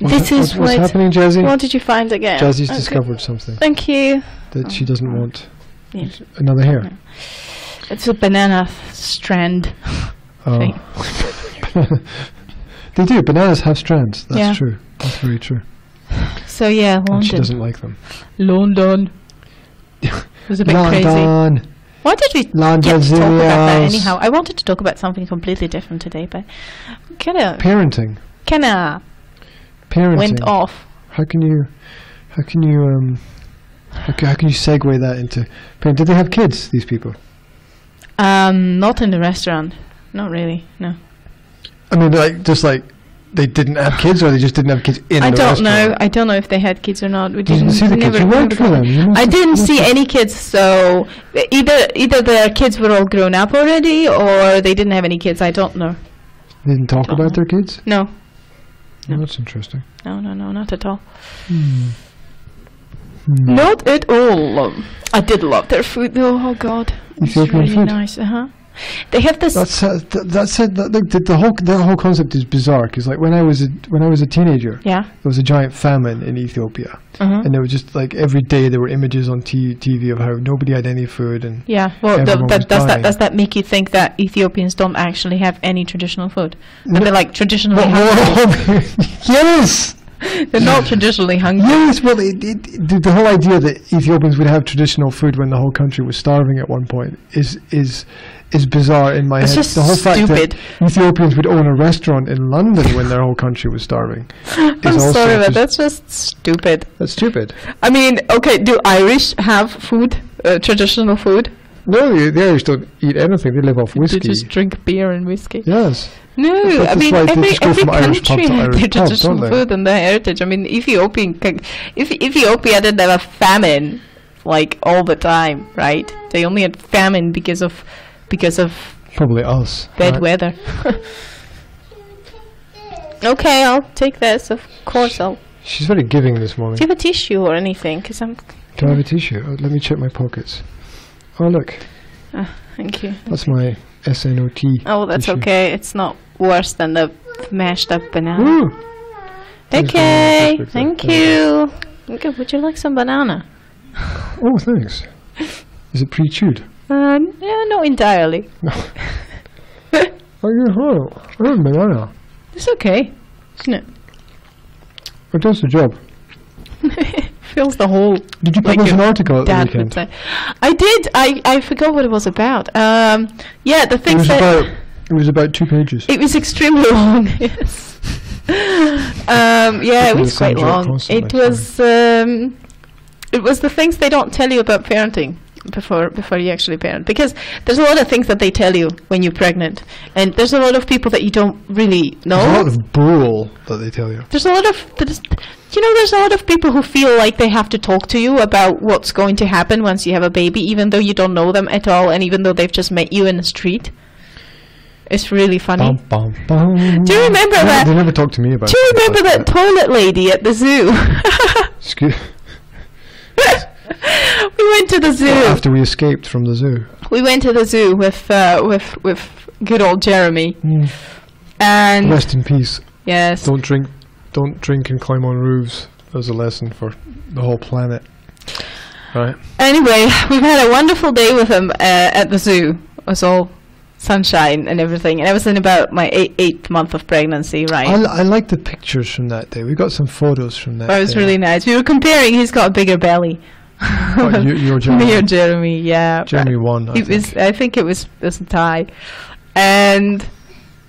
[SPEAKER 2] this is
[SPEAKER 1] what's happening, Jazzy?
[SPEAKER 2] What did you find again?
[SPEAKER 1] Jazzy's
[SPEAKER 2] Okay.
[SPEAKER 1] discovered something
[SPEAKER 2] Thank you.
[SPEAKER 1] that she doesn't want.
[SPEAKER 2] Yeah.
[SPEAKER 1] Another hair.
[SPEAKER 2] It's a banana strand.
[SPEAKER 1] Oh.
[SPEAKER 2] thing.
[SPEAKER 1] They do. Bananas have strands. That's
[SPEAKER 2] Yeah.
[SPEAKER 1] true. That's very true.
[SPEAKER 2] So yeah,
[SPEAKER 1] And she
[SPEAKER 2] London.
[SPEAKER 1] doesn't like them.
[SPEAKER 2] London. It was a bit crazy.
[SPEAKER 1] London.
[SPEAKER 2] Why did we
[SPEAKER 1] London
[SPEAKER 2] get to talk about that
[SPEAKER 1] Zeros.
[SPEAKER 2] anyhow? I wanted to talk about something completely different today, but kinda
[SPEAKER 1] Parenting. Parenting.
[SPEAKER 2] went off.
[SPEAKER 1] How can you segue that into parent? Did they have kids, these people?
[SPEAKER 2] Not in the restaurant. Not really. No.
[SPEAKER 1] I mean, like they didn't have kids, or they just didn't have kids in
[SPEAKER 2] I
[SPEAKER 1] the
[SPEAKER 2] don't
[SPEAKER 1] restaurant?
[SPEAKER 2] know. I don't know if they had kids or not. We
[SPEAKER 1] You didn't
[SPEAKER 2] didn't
[SPEAKER 1] see the kids.
[SPEAKER 2] never
[SPEAKER 1] You worked for them. You must
[SPEAKER 2] I
[SPEAKER 1] have-
[SPEAKER 2] didn't
[SPEAKER 1] must
[SPEAKER 2] see
[SPEAKER 1] have-
[SPEAKER 2] any kids, so either their kids were all grown up already, or they didn't have any kids. I don't know.
[SPEAKER 1] They didn't talk
[SPEAKER 2] Don't
[SPEAKER 1] about
[SPEAKER 2] know.
[SPEAKER 1] their kids.
[SPEAKER 2] No,
[SPEAKER 1] Oh, that's interesting.
[SPEAKER 2] no, not at all.
[SPEAKER 1] Hmm.
[SPEAKER 2] Not at all. I did love their food though. Oh God, it's
[SPEAKER 1] Ethiopian
[SPEAKER 2] really
[SPEAKER 1] food?
[SPEAKER 2] nice. They have this.
[SPEAKER 1] That said, the whole concept is bizarre. Because like when I was a teenager,
[SPEAKER 2] Yeah.
[SPEAKER 1] there was a giant famine in Ethiopia,
[SPEAKER 2] Uh-huh.
[SPEAKER 1] and there was just like every day there were images on TV of how nobody had any food, and
[SPEAKER 2] Yeah. Well,
[SPEAKER 1] everyone was dying.
[SPEAKER 2] does that make you think that Ethiopians don't actually have any traditional food? That
[SPEAKER 1] No.
[SPEAKER 2] they're like traditionally hungry?
[SPEAKER 1] Yes.
[SPEAKER 2] They're not traditionally hungry.
[SPEAKER 1] Yes, well, the whole idea that Ethiopians would have traditional food when the whole country was starving at one point is bizarre in my
[SPEAKER 2] It's
[SPEAKER 1] head.
[SPEAKER 2] just
[SPEAKER 1] The whole
[SPEAKER 2] stupid.
[SPEAKER 1] fact that Ethiopians would own a restaurant in London when their whole country was starving
[SPEAKER 2] I'm
[SPEAKER 1] also
[SPEAKER 2] sorry, but
[SPEAKER 1] just-
[SPEAKER 2] that's just stupid.
[SPEAKER 1] that's stupid.
[SPEAKER 2] I mean, okay, do Irish have food, traditional food?
[SPEAKER 1] No, the Irish don't eat anything. They live off
[SPEAKER 2] They
[SPEAKER 1] whiskey.
[SPEAKER 2] just drink beer and whiskey.
[SPEAKER 1] Yes.
[SPEAKER 2] No,
[SPEAKER 1] That's
[SPEAKER 2] I mean
[SPEAKER 1] why they
[SPEAKER 2] every
[SPEAKER 1] just go from Irish pub
[SPEAKER 2] country
[SPEAKER 1] to
[SPEAKER 2] has
[SPEAKER 1] Irish
[SPEAKER 2] their
[SPEAKER 1] pub, don't
[SPEAKER 2] traditional
[SPEAKER 1] they?
[SPEAKER 2] food and their heritage. I mean, if Ethiopia didn't have a famine like all the time, right? They only had famine because of
[SPEAKER 1] Probably us.
[SPEAKER 2] bad
[SPEAKER 1] right?
[SPEAKER 2] weather. Okay, I'll take this. Of course, I'll.
[SPEAKER 1] She's very giving this morning.
[SPEAKER 2] Do you have a tissue or anything? Because I'm.
[SPEAKER 1] Do I have a tissue? Let me check my pockets. Oh, look.
[SPEAKER 2] Thank you.
[SPEAKER 1] That's my SNOT.
[SPEAKER 2] Oh, that's
[SPEAKER 1] tissue.
[SPEAKER 2] okay. It's not worse than the mashed up banana.
[SPEAKER 1] Woo! Thanks for
[SPEAKER 2] Okay,
[SPEAKER 1] the Facebook,
[SPEAKER 2] thank
[SPEAKER 1] there.
[SPEAKER 2] you. Okay, would you like some banana?
[SPEAKER 1] Oh, thanks. Is it pre-chewed?
[SPEAKER 2] Yeah, not entirely.
[SPEAKER 1] No. Oh, yeah, oh, banana.
[SPEAKER 2] It's okay, isn't it?
[SPEAKER 1] It does the job.
[SPEAKER 2] Fills the whole.
[SPEAKER 1] Did you
[SPEAKER 2] Like
[SPEAKER 1] publish an
[SPEAKER 2] your
[SPEAKER 1] article at the
[SPEAKER 2] Dad would
[SPEAKER 1] weekend?
[SPEAKER 2] say. I did. I forgot what it was about. Yeah, the
[SPEAKER 1] It
[SPEAKER 2] things
[SPEAKER 1] was
[SPEAKER 2] that.
[SPEAKER 1] about 2 pages.
[SPEAKER 2] It was extremely long. Yes. Yeah, it
[SPEAKER 1] People
[SPEAKER 2] was
[SPEAKER 1] the same
[SPEAKER 2] quite
[SPEAKER 1] joke
[SPEAKER 2] long.
[SPEAKER 1] constantly,
[SPEAKER 2] It was the things they don't tell you about parenting before you actually parent, because there's a lot of things that they tell you when you're pregnant, and there's a lot of people that you don't really know.
[SPEAKER 1] There's a lot of bull that they tell you.
[SPEAKER 2] There's a lot of people who feel like they have to talk to you about what's going to happen once you have a baby, even though you don't know them at all, and even though they've just met you in the street. It's really funny.
[SPEAKER 1] Bum, bum, bum.
[SPEAKER 2] Do you remember that?
[SPEAKER 1] They never talk to me about it.
[SPEAKER 2] Do you remember that toilet lady at the zoo?
[SPEAKER 1] Excuse.
[SPEAKER 2] We went to the zoo.
[SPEAKER 1] After we escaped from the zoo.
[SPEAKER 2] We went to the zoo with good old Jeremy, and
[SPEAKER 1] Rest in peace.
[SPEAKER 2] yes,
[SPEAKER 1] Don't drink don't drink and climb on roofs. There's a lesson for the whole planet. Right.
[SPEAKER 2] Anyway, we've had a wonderful day with him at the zoo. It was all sunshine and everything, and I was in about my eighth month of pregnancy, right?
[SPEAKER 1] I like the pictures from that day. We got some photos from that.
[SPEAKER 2] That was really nice. We were comparing. He's got a bigger belly.
[SPEAKER 1] Oh, you're Jeremy.
[SPEAKER 2] Me or Jeremy, yeah.
[SPEAKER 1] Jeremy won.
[SPEAKER 2] I think it was a tie, and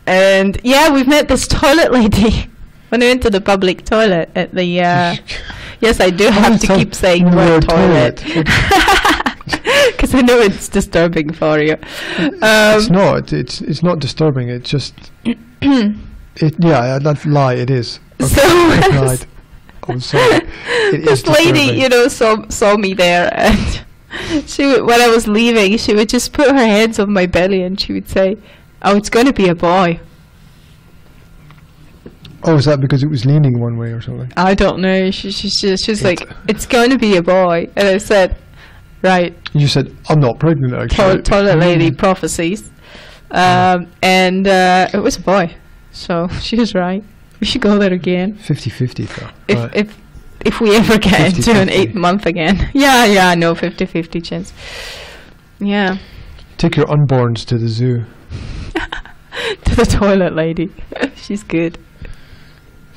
[SPEAKER 2] yeah, we've met this toilet lady when I went to the public toilet at the. Yes, I do have to keep saying the word toilet. Because I know it's disturbing for you.
[SPEAKER 1] It's not. It's not disturbing. It's just. I'd lie. It is. Okay.
[SPEAKER 2] So
[SPEAKER 1] I lied. I'm sorry.
[SPEAKER 2] This lady, saw me there, and she would, when I was leaving, she would just put her hands on my belly, and she would say, "Oh, it's going to be a boy."
[SPEAKER 1] Oh, is that because it was leaning one way or something?
[SPEAKER 2] I don't know. She's like, "It's going to be a boy," and I said, "Right."
[SPEAKER 1] You said, "I'm not pregnant, actually."
[SPEAKER 2] Toilet lady prophecies, and it was a boy, so she was right. We should go there again.
[SPEAKER 1] 50-50 though.
[SPEAKER 2] If we ever get
[SPEAKER 1] 50-50.
[SPEAKER 2] into an 8th month again. Yeah, no, 50-50 chance. Yeah.
[SPEAKER 1] Take your unborns to the zoo.
[SPEAKER 2] To the toilet lady. She's good.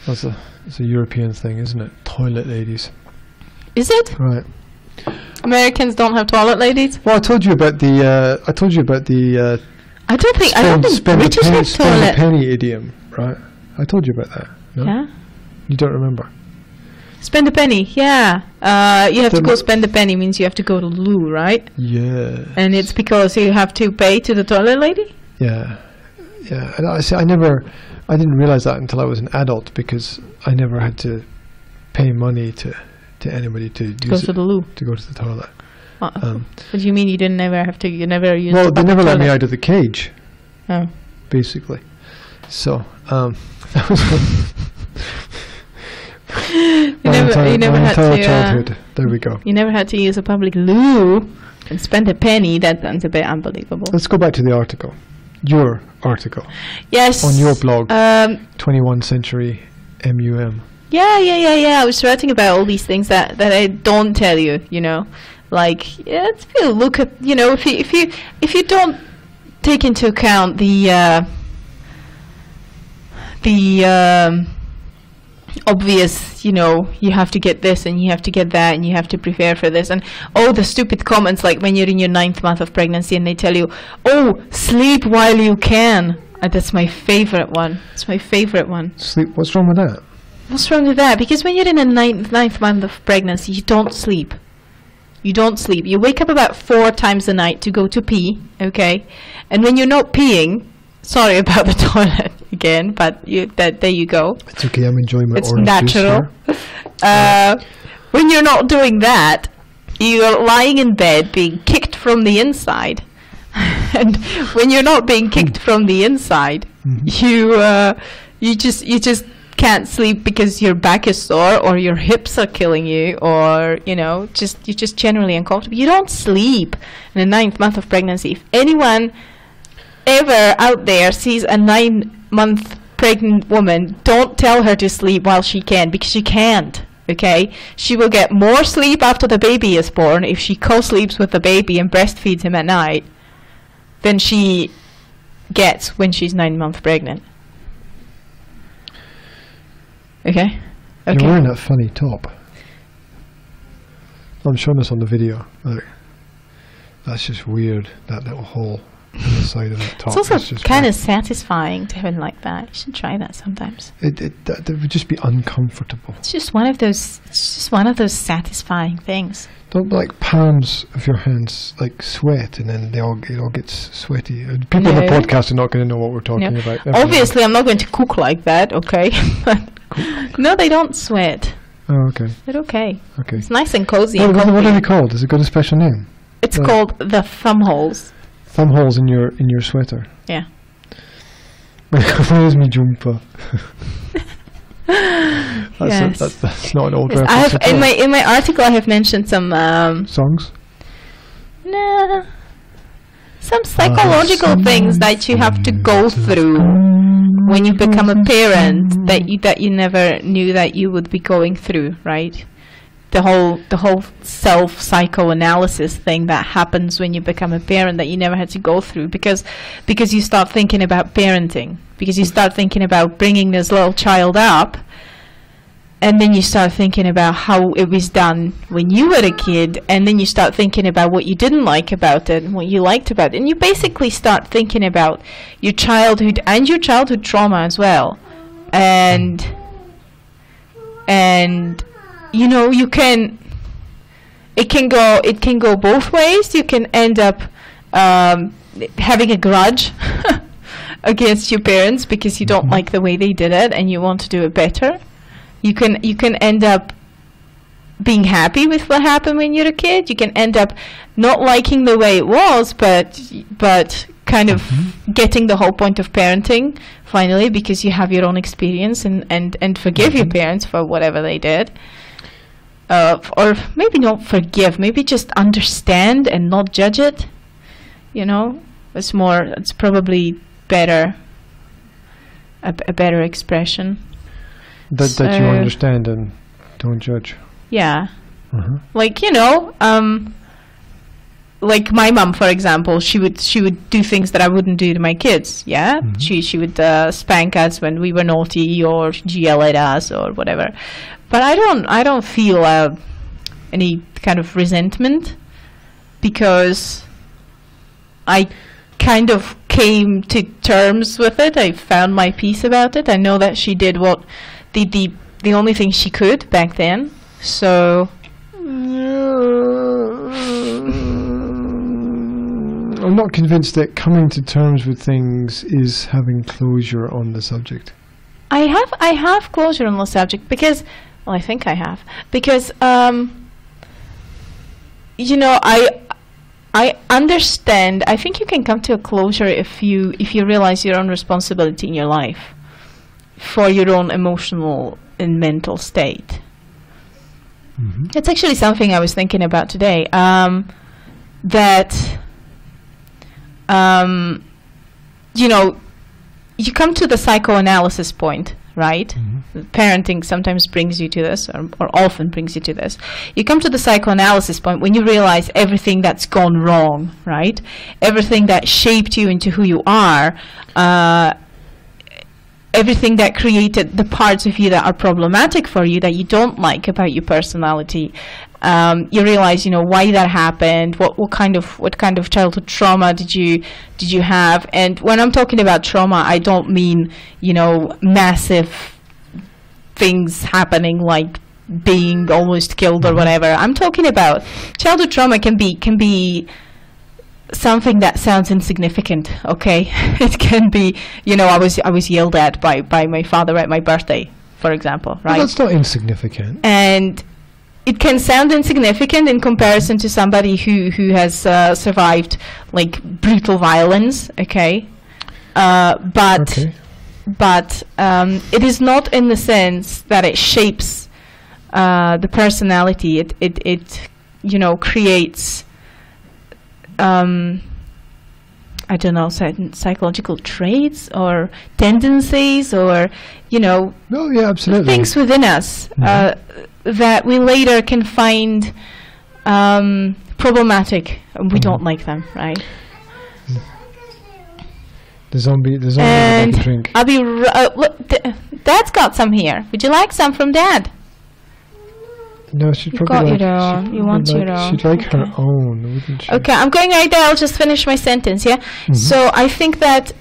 [SPEAKER 1] It's a European thing, isn't it? Toilet ladies.
[SPEAKER 2] Is it?
[SPEAKER 1] Right.
[SPEAKER 2] Americans don't have toilet ladies?
[SPEAKER 1] Well, I told you about the.
[SPEAKER 2] I don't think
[SPEAKER 1] spend
[SPEAKER 2] British have
[SPEAKER 1] a penny idiom, right? I told you about that. No?
[SPEAKER 2] Yeah.
[SPEAKER 1] You don't remember?
[SPEAKER 2] Spend a penny, yeah. You have to go spend a penny means you have to go to the loo, right?
[SPEAKER 1] Yeah.
[SPEAKER 2] And it's because you have to pay to the toilet lady?
[SPEAKER 1] Yeah. Yeah. And I didn't realize that until I was an adult, because I never had to pay money to anybody to
[SPEAKER 2] go to the loo.
[SPEAKER 1] To go to the toilet.
[SPEAKER 2] What do you mean you never used
[SPEAKER 1] they
[SPEAKER 2] the
[SPEAKER 1] never let
[SPEAKER 2] toilet?
[SPEAKER 1] me out of the cage.
[SPEAKER 2] Oh.
[SPEAKER 1] Basically. So, that was
[SPEAKER 2] you never had to
[SPEAKER 1] childhood. There we go.
[SPEAKER 2] You never had to use a public loo and spend a penny. That sounds a bit unbelievable.
[SPEAKER 1] Let's go back to the article. Your article.
[SPEAKER 2] Yes.
[SPEAKER 1] On your blog. 21st Century MUM.
[SPEAKER 2] Yeah. I was writing about all these things that I don't tell you. Like, if you look at, if you don't take into account the obvious, you have to get this and you have to get that and you have to prepare for this, and all the stupid comments, like when you're in your 9th month of pregnancy and they tell you, "Oh, sleep while you can." That's my favorite one. It's my favorite one.
[SPEAKER 1] Sleep? What's wrong with that?
[SPEAKER 2] What's wrong with that? Because when you're in a ninth month of pregnancy, you don't sleep. You don't sleep. You wake up about 4 times a night to go to pee, okay? And when you're not peeing, sorry about the toilet again, but there you go.
[SPEAKER 1] It's okay, I'm enjoying my
[SPEAKER 2] It's
[SPEAKER 1] orange
[SPEAKER 2] natural.
[SPEAKER 1] juice.
[SPEAKER 2] When you're not doing that, you're lying in bed being kicked from the inside. And when you're not being kicked from the inside, you just can't sleep because your back is sore or your hips are killing you, or you're just generally uncomfortable. You don't sleep in the 9th month of pregnancy. If anyone ever out there sees a 9-month pregnant woman, don't tell her to sleep while she can, because she can't. Okay, she will get more sleep after the baby is born if she co-sleeps with the baby and breastfeeds him at night than she gets when she's 9 months pregnant. Okay?
[SPEAKER 1] You're wearing that funny top. I'm showing this on the video. Look. That's just weird, that little hole on the side of that top.
[SPEAKER 2] It's also kind of satisfying to have it like that. You should try that sometimes.
[SPEAKER 1] It would just be uncomfortable.
[SPEAKER 2] It's just one of those satisfying things.
[SPEAKER 1] Don't palms of your hands sweat, and then it all gets sweaty. People on the podcast are not going to know what we're talking about.
[SPEAKER 2] Obviously, I'm not going to cook like that, okay? No, they don't sweat.
[SPEAKER 1] Oh, okay.
[SPEAKER 2] They're okay.
[SPEAKER 1] Okay.
[SPEAKER 2] It's nice and cozy.
[SPEAKER 1] What are they called? Has it got a special name?
[SPEAKER 2] It's called the thumb holes.
[SPEAKER 1] Thumb holes in your sweater.
[SPEAKER 2] Yeah.
[SPEAKER 1] Where's me jumper?
[SPEAKER 2] Yes.
[SPEAKER 1] That's not an old reference.
[SPEAKER 2] In my article I have mentioned some
[SPEAKER 1] songs.
[SPEAKER 2] Nah, some psychological things that you have to go through when you become a parent that you never knew that you would be going through, right? The whole self psychoanalysis thing that happens when you become a parent that you never had to go through, because you start thinking about parenting, because you start thinking about bringing this little child up, and then you start thinking about how it was done when you were a kid, and then you start thinking about what you didn't like about it and what you liked about it, and you basically start thinking about your childhood and your childhood trauma as well, and you know, it can go both ways. You can end up having a grudge against your parents because you don't like the way they did it and you want to do it better. You can end up being happy with what happened when you're a kid. You can end up not liking the way it was, but kind of getting the whole point of parenting finally, because you have your own experience and forgive your parents for whatever they did. Or maybe not forgive, maybe just understand and not judge it. You know, it's probably better, a better expression.
[SPEAKER 1] That you understand and don't judge. Yeah.
[SPEAKER 2] Like, you know, like my mom, for example, she would do things that I wouldn't do to my kids. Yeah, she would spank us when we were naughty or yell at us or whatever. But I don't feel any kind of resentment, because I kind of came to terms with it. I found my peace about it. I know that she did what the only thing she could back then. So
[SPEAKER 1] I'm not convinced that coming to terms with things is having closure on the subject.
[SPEAKER 2] I have closure on the subject because, well, I think I have, because you know, I understand. I think you can come to a closure if you realize your own responsibility in your life for your own emotional and mental state. It's actually something I was thinking about today. That you know, you come to the psychoanalysis point, right? Parenting sometimes brings you to this, or often brings you to this. You come to the psychoanalysis point when you realize everything that's gone wrong, right? Everything that shaped you into who you are, everything that created the parts of you that are problematic for you, that you don't like about your personality. You realize, you know, why that happened, what kind of childhood trauma did you have. And when I'm talking about trauma, I don't mean, you know, massive things happening like being almost killed or whatever. I'm talking about childhood trauma can be something that sounds insignificant, okay? It can be, you know, I was yelled at by my father at my birthday, for example, right?
[SPEAKER 1] Well, that's not insignificant.
[SPEAKER 2] And it can sound insignificant in comparison to somebody who has survived like brutal violence, okay? But it is not in the sense that it shapes the personality. It you know, creates I don't know, certain psychological traits or tendencies, or, you know,
[SPEAKER 1] absolutely,
[SPEAKER 2] things within us that we later can find problematic, and we don't like them, right?
[SPEAKER 1] The zombie and drink.
[SPEAKER 2] I'll be look, Dad's got some here. Would you like some from Dad?
[SPEAKER 1] No, she'd probably
[SPEAKER 2] like your own. You want your own.
[SPEAKER 1] She'd like her own, wouldn't she?
[SPEAKER 2] Okay, I'm going right there. I'll just finish my sentence, yeah? So I think that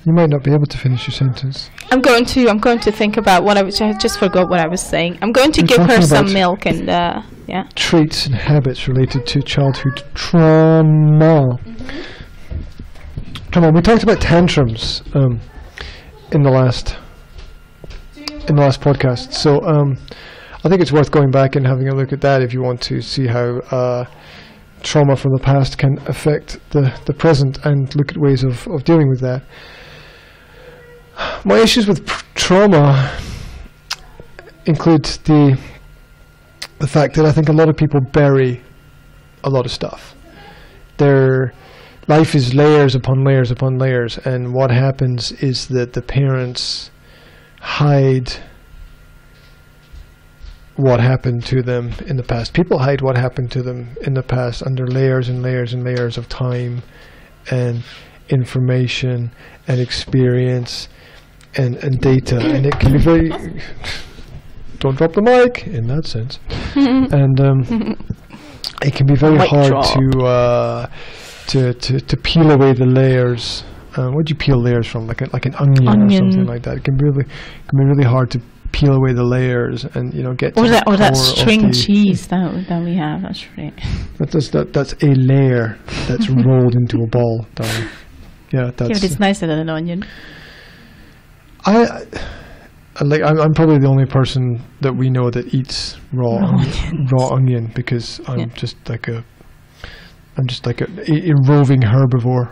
[SPEAKER 1] you might not be able to finish your sentence.
[SPEAKER 2] I'm going to think about what I just forgot what I was saying. I'm going to give her some milk and yeah.
[SPEAKER 1] Traits and habits related to childhood trauma. Come on, we talked about tantrums in the last podcast, so I think it's worth going back and having a look at that if you want to see how trauma from the past can affect the present, and look at ways of dealing with that. My issues with trauma include the fact that I think a lot of people bury a lot of stuff. They're life is layers upon layers upon layers, and what happens is that the parents hide what happened to them in the past. People hide what happened to them in the past under layers and layers and layers of time and information and experience and data, and it can be very don't drop the mic in that sense. And it can be very hard to peel away the layers. What do you peel layers from? Like an onion or something like that. It can be really hard to peel away the layers and get to
[SPEAKER 2] that string cheese that we have. That's right.
[SPEAKER 1] That's a layer that's rolled into a ball, darling. Yeah,
[SPEAKER 2] but it's nicer than an onion.
[SPEAKER 1] I'm probably the only person that we know that eats raw onion, because I'm just like a roving herbivore.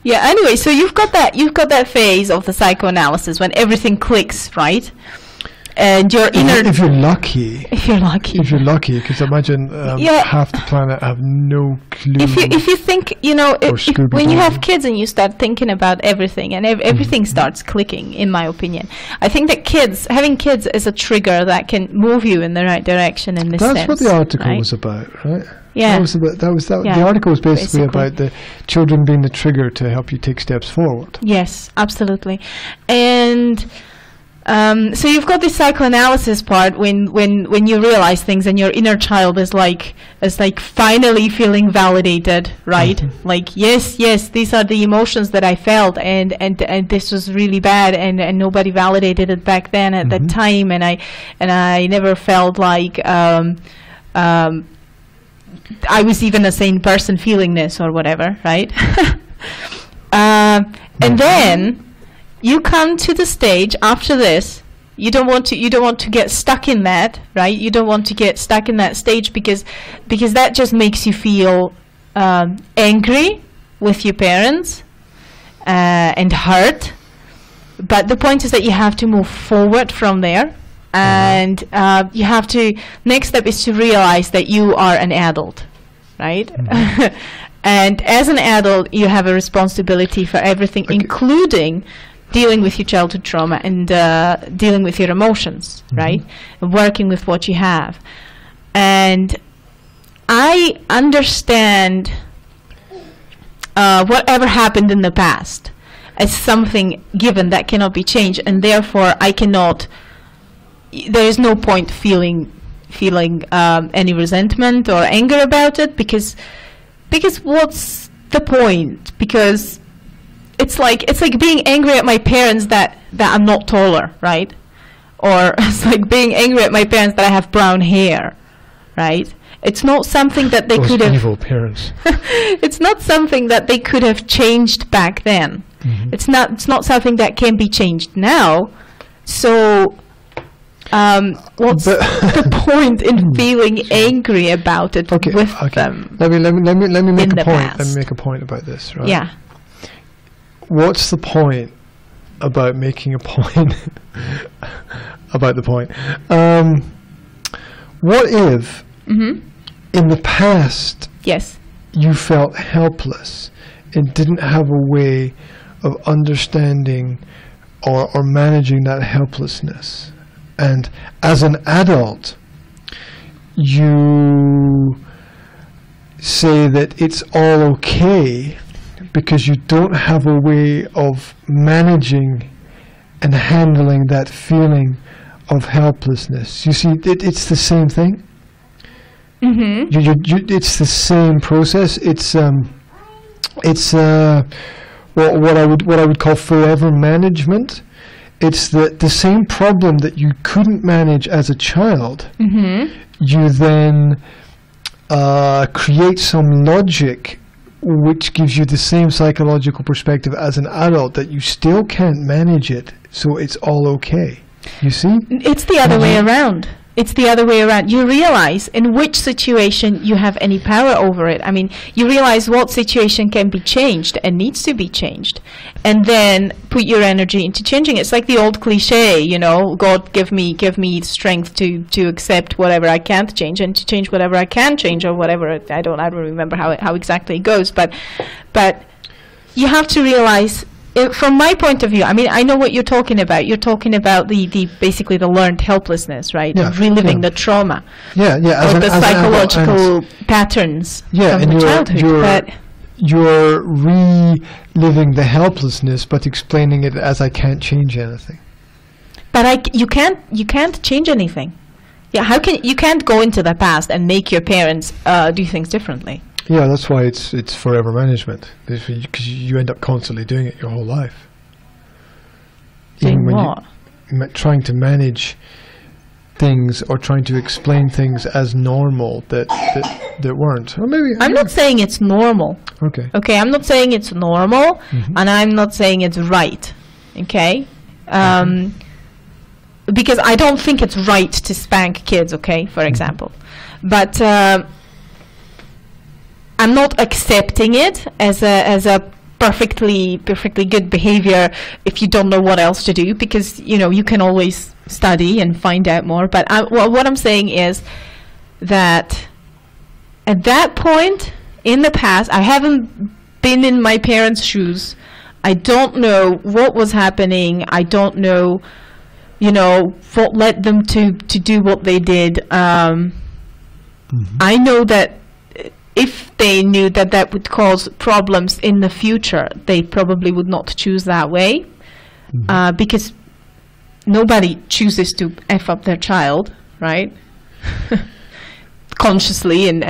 [SPEAKER 2] Yeah. Anyway, so you've got that phase of the psychoanalysis when everything clicks, right? And your inner.
[SPEAKER 1] If you're lucky.
[SPEAKER 2] If you're lucky,
[SPEAKER 1] because imagine half the planet have no clue.
[SPEAKER 2] If you think, when you have kids and you start thinking about everything, and everything starts clicking, in my opinion, I think that having kids is a trigger that can move you in the right direction in this sense.
[SPEAKER 1] That's what the article was about, right?
[SPEAKER 2] Yeah.
[SPEAKER 1] The article was basically about the children being the trigger to help you take steps forward.
[SPEAKER 2] Yes, absolutely. And so you've got this psychoanalysis part when you realize things and your inner child is like finally feeling validated, right? Mm-hmm. Like yes, these are the emotions that I felt, and this was really bad, and nobody validated it back then at that time, and I never felt like I was even a sane person feeling this or whatever, right? And then you come to the stage after this. You don't want to get stuck in that, right? You don't want to get stuck in that stage because that just makes you feel angry with your parents and hurt. But the point is that you have to move forward from there, and you have to. Next step is to realize that you are an adult, right? And as an adult, you have a responsibility for everything, including dealing with your childhood trauma and dealing with your emotions, right? And working with what you have. And I understand whatever happened in the past as something given that cannot be changed, and therefore there is no point feeling any resentment or anger about it, because what's the point? Because it's like being angry at my parents that I'm not taller, right? Or it's like being angry at my parents that I have brown hair, right? It's not something that they could have.
[SPEAKER 1] Evil parents.
[SPEAKER 2] It's not something that they could have changed back then. It's not something that can be changed now. So, what's the point in feeling angry about it with them?
[SPEAKER 1] Let me make a point. Let me make a point about this, right?
[SPEAKER 2] Yeah.
[SPEAKER 1] What's the point about making a point about the point? What if in the past you felt helpless and didn't have a way of understanding or managing that helplessness, and as an adult you say that it's all okay because you don't have a way of managing and handling that feeling of helplessness? You see, it's the same thing. It's the same process. It's what I would call forever management. It's the same problem that you couldn't manage as a child. You then create some logic which gives you the same psychological perspective as an adult that you still can't manage it, so it's all okay. You see?
[SPEAKER 2] It's the other way around. It's the other way around. You realize in which situation you have any power over it. I mean, you realize what situation can be changed and needs to be changed, and then put your energy into changing it. It's like the old cliche, you know, God give me strength to accept whatever I can't change and to change whatever I can change, or whatever. I don't remember how exactly it goes, but you have to realize. From my point of view, I mean, I know what you're talking about. You're talking about the basically the learned helplessness, right?
[SPEAKER 1] Yeah,
[SPEAKER 2] Reliving the trauma.
[SPEAKER 1] Yeah, yeah.
[SPEAKER 2] Or the psychological patterns from the childhood. But
[SPEAKER 1] you're reliving the helplessness, but explaining it as I can't change anything.
[SPEAKER 2] But you can't change anything. Yeah, you can't go into the past and make your parents do things differently.
[SPEAKER 1] Yeah, that's why it's forever management, because you end up constantly doing it your whole life.
[SPEAKER 2] Doing what?
[SPEAKER 1] Trying to manage things or trying to explain things as normal that weren't. Or maybe
[SPEAKER 2] I'm not saying it's normal.
[SPEAKER 1] Okay.
[SPEAKER 2] Okay, I'm not saying it's normal, and I'm not saying it's right. Okay. Because I don't think it's right to spank kids. Okay, for example, but. I'm not accepting it as a perfectly good behavior if you don't know what else to do, because you know you can always study and find out more. But what I'm saying is that at that point in the past, I haven't been in my parents' shoes. I don't know what was happening. I don't know, you know, what led them to do what they did. I know that if they knew that would cause problems in the future, they probably would not choose that way, because nobody chooses to F up their child, right? Consciously and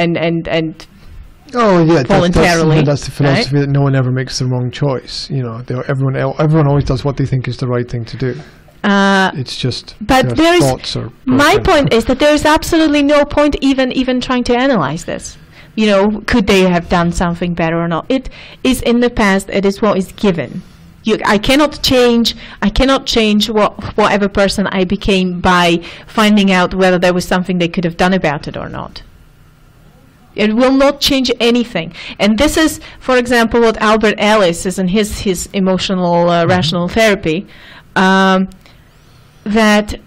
[SPEAKER 1] oh yeah,
[SPEAKER 2] voluntarily.
[SPEAKER 1] That's the philosophy, right? That no one ever makes the wrong choice. You know, everyone always does what they think is the right thing to do. It's just.
[SPEAKER 2] But there is. My point is that there is absolutely no point even trying to analyze this. You know, could they have done something better or not? It is in the past. It is what is given. I cannot change whatever person I became by finding out whether there was something they could have done about it or not. It will not change anything. And this is, for example, what Albert Ellis says in his emotional rational therapy, that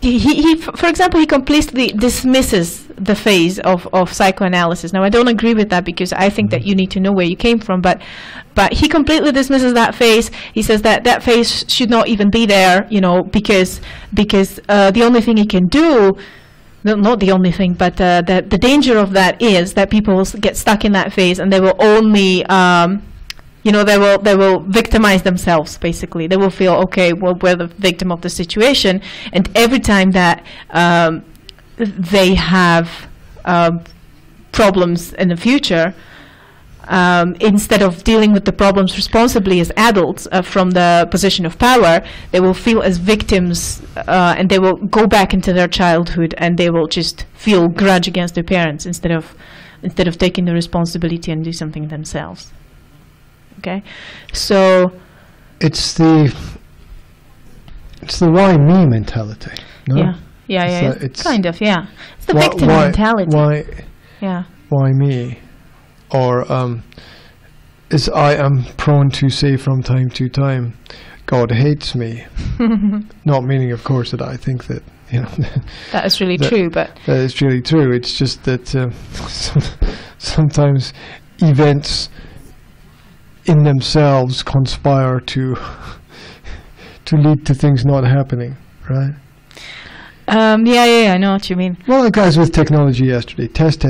[SPEAKER 2] he, for example, he completely dismisses the phase of psychoanalysis. Now, I don't agree with that, because I think that you need to know where you came from, but he completely dismisses that phase. He says that phase should not even be there, you know, because the only thing he can do, no, not the only thing, but the danger of that is that people will get stuck in that phase, and they will only you know, they will victimize themselves, basically. They will feel, okay, well, we're the victim of the situation, and every time that they have problems in the future, instead of dealing with the problems responsibly as adults from the position of power, they will feel as victims, and they will go back into their childhood, and they will just feel grudge against their parents instead of taking the responsibility and do something themselves. Okay, so
[SPEAKER 1] it's the why me mentality. No?
[SPEAKER 2] Yeah. It's kind of, yeah. It's the victim mentality.
[SPEAKER 1] Why me? Or as I am prone to say from time to time, God hates me. Not meaning, of course, that I think that, you know.
[SPEAKER 2] That is really true, but
[SPEAKER 1] that is really true. It's just that sometimes events in themselves conspire to lead to things not happening, right?
[SPEAKER 2] Yeah, I know what you mean.
[SPEAKER 1] Well, the guys with technology yesterday, test,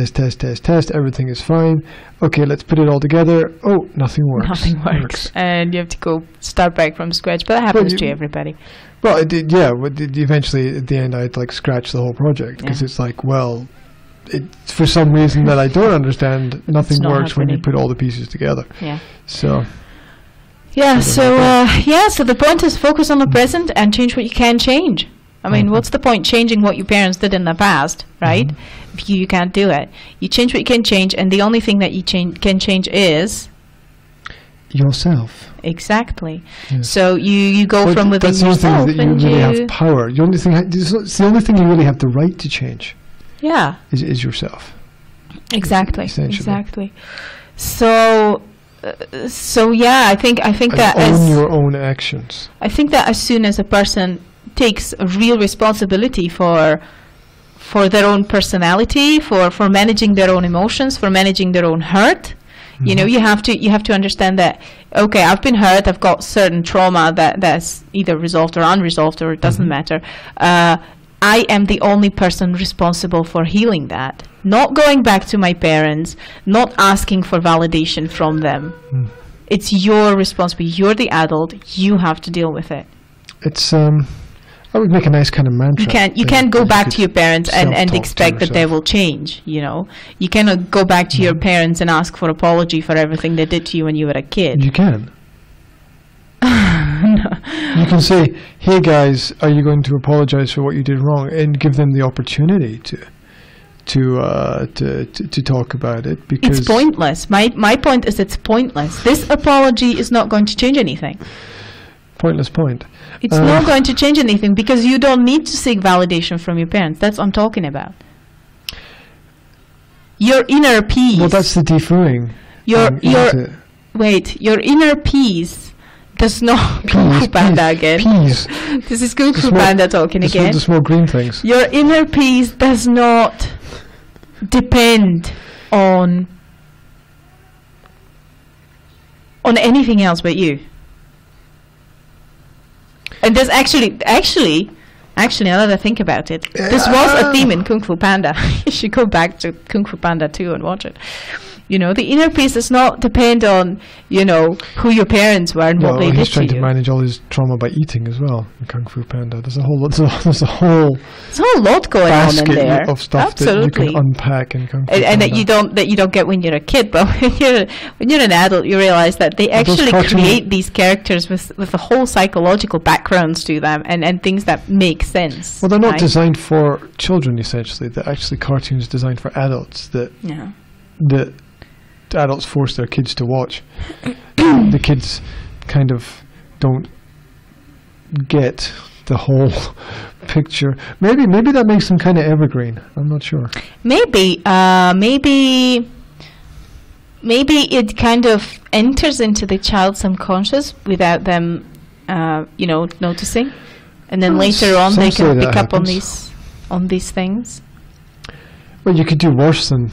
[SPEAKER 1] everything is fine. Okay, let's put it all together. Oh, nothing works.
[SPEAKER 2] Nothing works. And you have to go start back from scratch, but that happens to everybody.
[SPEAKER 1] Well, it did, yeah. Eventually, at the end, I had to like scratch the whole project, because it's like, well, for some reason that I don't understand, nothing works when you put all the pieces together. Yeah. So.
[SPEAKER 2] Yeah. So the point is focus on the present and change what you can change. I mean, what's the point changing what your parents did in the past, right? If you can't do it, you change what you can change, and the only thing that you can change is
[SPEAKER 1] yourself.
[SPEAKER 2] Exactly.
[SPEAKER 1] Yeah.
[SPEAKER 2] So you go
[SPEAKER 1] But
[SPEAKER 2] from within
[SPEAKER 1] that's the only
[SPEAKER 2] yourself
[SPEAKER 1] thing that you
[SPEAKER 2] and
[SPEAKER 1] really have power. The only thing, it's the only thing you really have the right to change.
[SPEAKER 2] Yeah.
[SPEAKER 1] Is yourself.
[SPEAKER 2] Exactly.
[SPEAKER 1] Essentially.
[SPEAKER 2] Exactly. So yeah, I think
[SPEAKER 1] And
[SPEAKER 2] that
[SPEAKER 1] own your own actions.
[SPEAKER 2] I think that as soon as a person takes a real responsibility for their own personality, for managing their own emotions, for managing their own hurt, you know, you have to understand that, okay, I've been hurt, I've got certain trauma that's either resolved or unresolved, or it doesn't matter. I am the only person responsible for healing that. Not going back to my parents, not asking for validation from them. It's your responsibility. You're the adult. You have to deal with it.
[SPEAKER 1] It's I would make a nice kind of mantra.
[SPEAKER 2] You can't go back to your parents and
[SPEAKER 1] self-talk
[SPEAKER 2] expect
[SPEAKER 1] to
[SPEAKER 2] that they
[SPEAKER 1] yourself.
[SPEAKER 2] will change, you know. You cannot go back to your parents and ask for apology for everything they did to you when you were a kid.
[SPEAKER 1] You can.
[SPEAKER 2] No.
[SPEAKER 1] You can say, "Hey guys, are you going to apologize for what you did wrong?" and give them the opportunity to talk about it, because
[SPEAKER 2] It's pointless. My point is, it's pointless. This apology is not going to change anything.
[SPEAKER 1] Pointless point.
[SPEAKER 2] It's not going to change anything, because you don't need to seek validation from your parents. That's what I'm talking about. Your inner peace.
[SPEAKER 1] Well, that's the defooing.
[SPEAKER 2] Your
[SPEAKER 1] Your
[SPEAKER 2] inner peace does not. Kung Fu Panda again.
[SPEAKER 1] Peas.
[SPEAKER 2] This is Kung Fu Panda talking again.
[SPEAKER 1] The small green things.
[SPEAKER 2] Your inner peace does not depend on anything else but you. And there's actually, now that I think about it, this was a theme in Kung Fu Panda. You should go back to Kung Fu Panda 2 and watch it. You know, the inner peace does not depend on, you know, who your parents were and what they did to you.
[SPEAKER 1] He's trying to manage all his trauma by eating as well in Kung Fu Panda. There's a whole
[SPEAKER 2] lot going on in there.
[SPEAKER 1] Basket of stuff that you can unpack in Kung Fu Panda.
[SPEAKER 2] And that you don't get when you're a kid, but when you're an adult, you realize that they actually create these characters with a whole psychological backgrounds to them and things that make sense.
[SPEAKER 1] Well, they're not designed for children, essentially. They're actually cartoons designed for adults that adults force their kids to watch. The kids kind of don't get the whole picture. Maybe that makes them kind of evergreen. I'm not sure. Maybe
[SPEAKER 2] it kind of enters into the child's subconscious without them, noticing, and then later on they can pick up on these things.
[SPEAKER 1] Well, you could do worse than,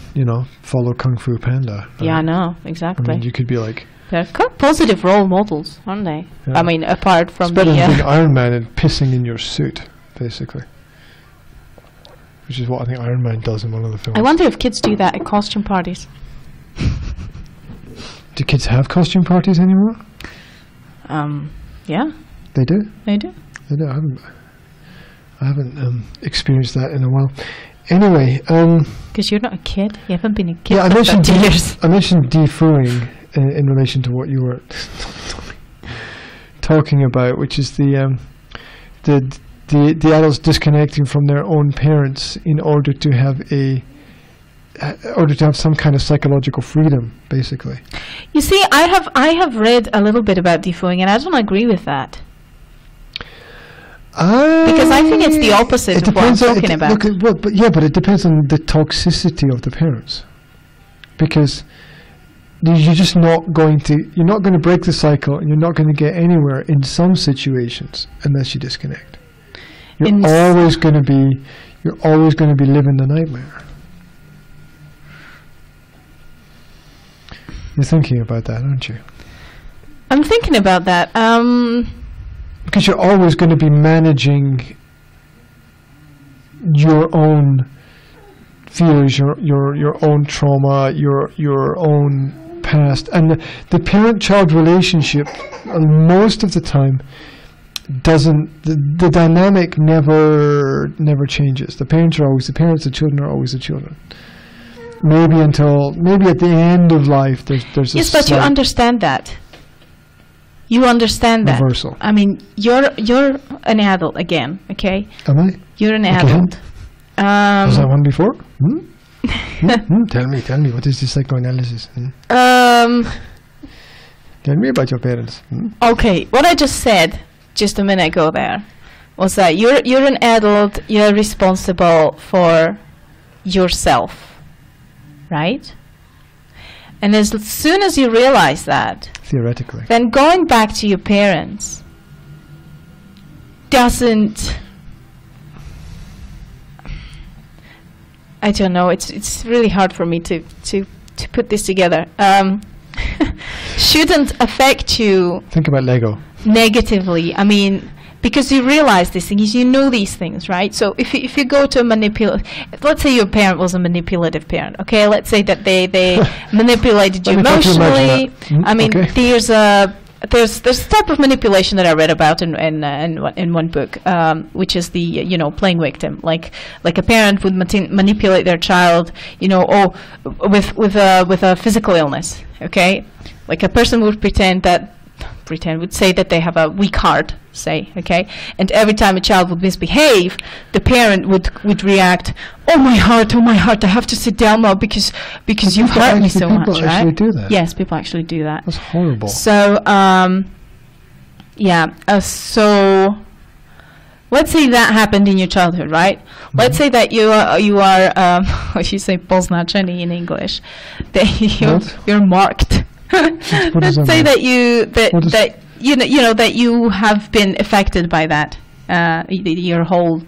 [SPEAKER 1] follow Kung Fu Panda.
[SPEAKER 2] Yeah, I know, exactly.
[SPEAKER 1] I mean, you could be like...
[SPEAKER 2] They're quite positive role models, aren't they? Yeah. I mean, apart from
[SPEAKER 1] it's better than being Iron Man and pissing in your suit, basically. Which is what I think Iron Man does in one of the films.
[SPEAKER 2] I wonder if kids do that at costume parties.
[SPEAKER 1] Do kids have costume parties anymore?
[SPEAKER 2] Yeah.
[SPEAKER 1] They do?
[SPEAKER 2] They do.
[SPEAKER 1] They do. I haven't experienced that in a while. Anyway,
[SPEAKER 2] because you're not a kid. You haven't been a kid
[SPEAKER 1] for
[SPEAKER 2] I
[SPEAKER 1] mentioned defooing in relation to what you were talking about, which is the adults disconnecting from their own parents in order to have some kind of psychological freedom, basically.
[SPEAKER 2] You see, I have read a little bit about defooing, and I don't agree with that. Because I think it's the opposite of what I'm talking about.
[SPEAKER 1] But it depends on the toxicity of the parents. Because you're just not going to break the cycle, and you're not going to get anywhere in some situations unless you disconnect. You're always going to be living the nightmare. You're thinking about that, aren't you?
[SPEAKER 2] I'm thinking about that.
[SPEAKER 1] Because you're always going to be managing your own fears, your own trauma, your own past, and the parent-child relationship most of the time doesn't. The dynamic never changes. The parents are always the parents. The children are always the children. Maybe at the end of life, there's
[SPEAKER 2] yes, but you understand that. You understand that.
[SPEAKER 1] Reversal.
[SPEAKER 2] I mean, you're an adult again, okay?
[SPEAKER 1] Am I?
[SPEAKER 2] You're an adult.
[SPEAKER 1] Was I one before? Tell me. What is the psychoanalysis? Tell me about your parents.
[SPEAKER 2] Okay, what I just said just a minute ago there was that you're an adult, you're responsible for yourself, right? And as soon as you realize that,
[SPEAKER 1] theoretically,
[SPEAKER 2] then going back to your parents doesn't, I don't know, it's really hard for me to put this together. Shouldn't affect you.
[SPEAKER 1] Think about Lego.
[SPEAKER 2] Negatively. I mean, because you realize these things, you know these things, right? So if you go to a let's say your parent was a manipulative parent, okay? Let's say that they manipulated you emotionally. I mean,
[SPEAKER 1] okay.
[SPEAKER 2] there's a type of manipulation that I read about in one book, which is the playing victim. Like a parent would manipulate their child, with a physical illness. Okay, like a person would would say that they have a weak heart, say, okay, and every time a child would misbehave, the parent would react, oh my heart, I have to sit down now because you've hurt me so much, right?
[SPEAKER 1] People actually do that.
[SPEAKER 2] Yes, people actually do that.
[SPEAKER 1] That's horrible.
[SPEAKER 2] So, so let's say that happened in your childhood, right? Mm-hmm. Let's say that you are what you say, poznačený in English, that you're marked. Let's say that you have been affected by that your whole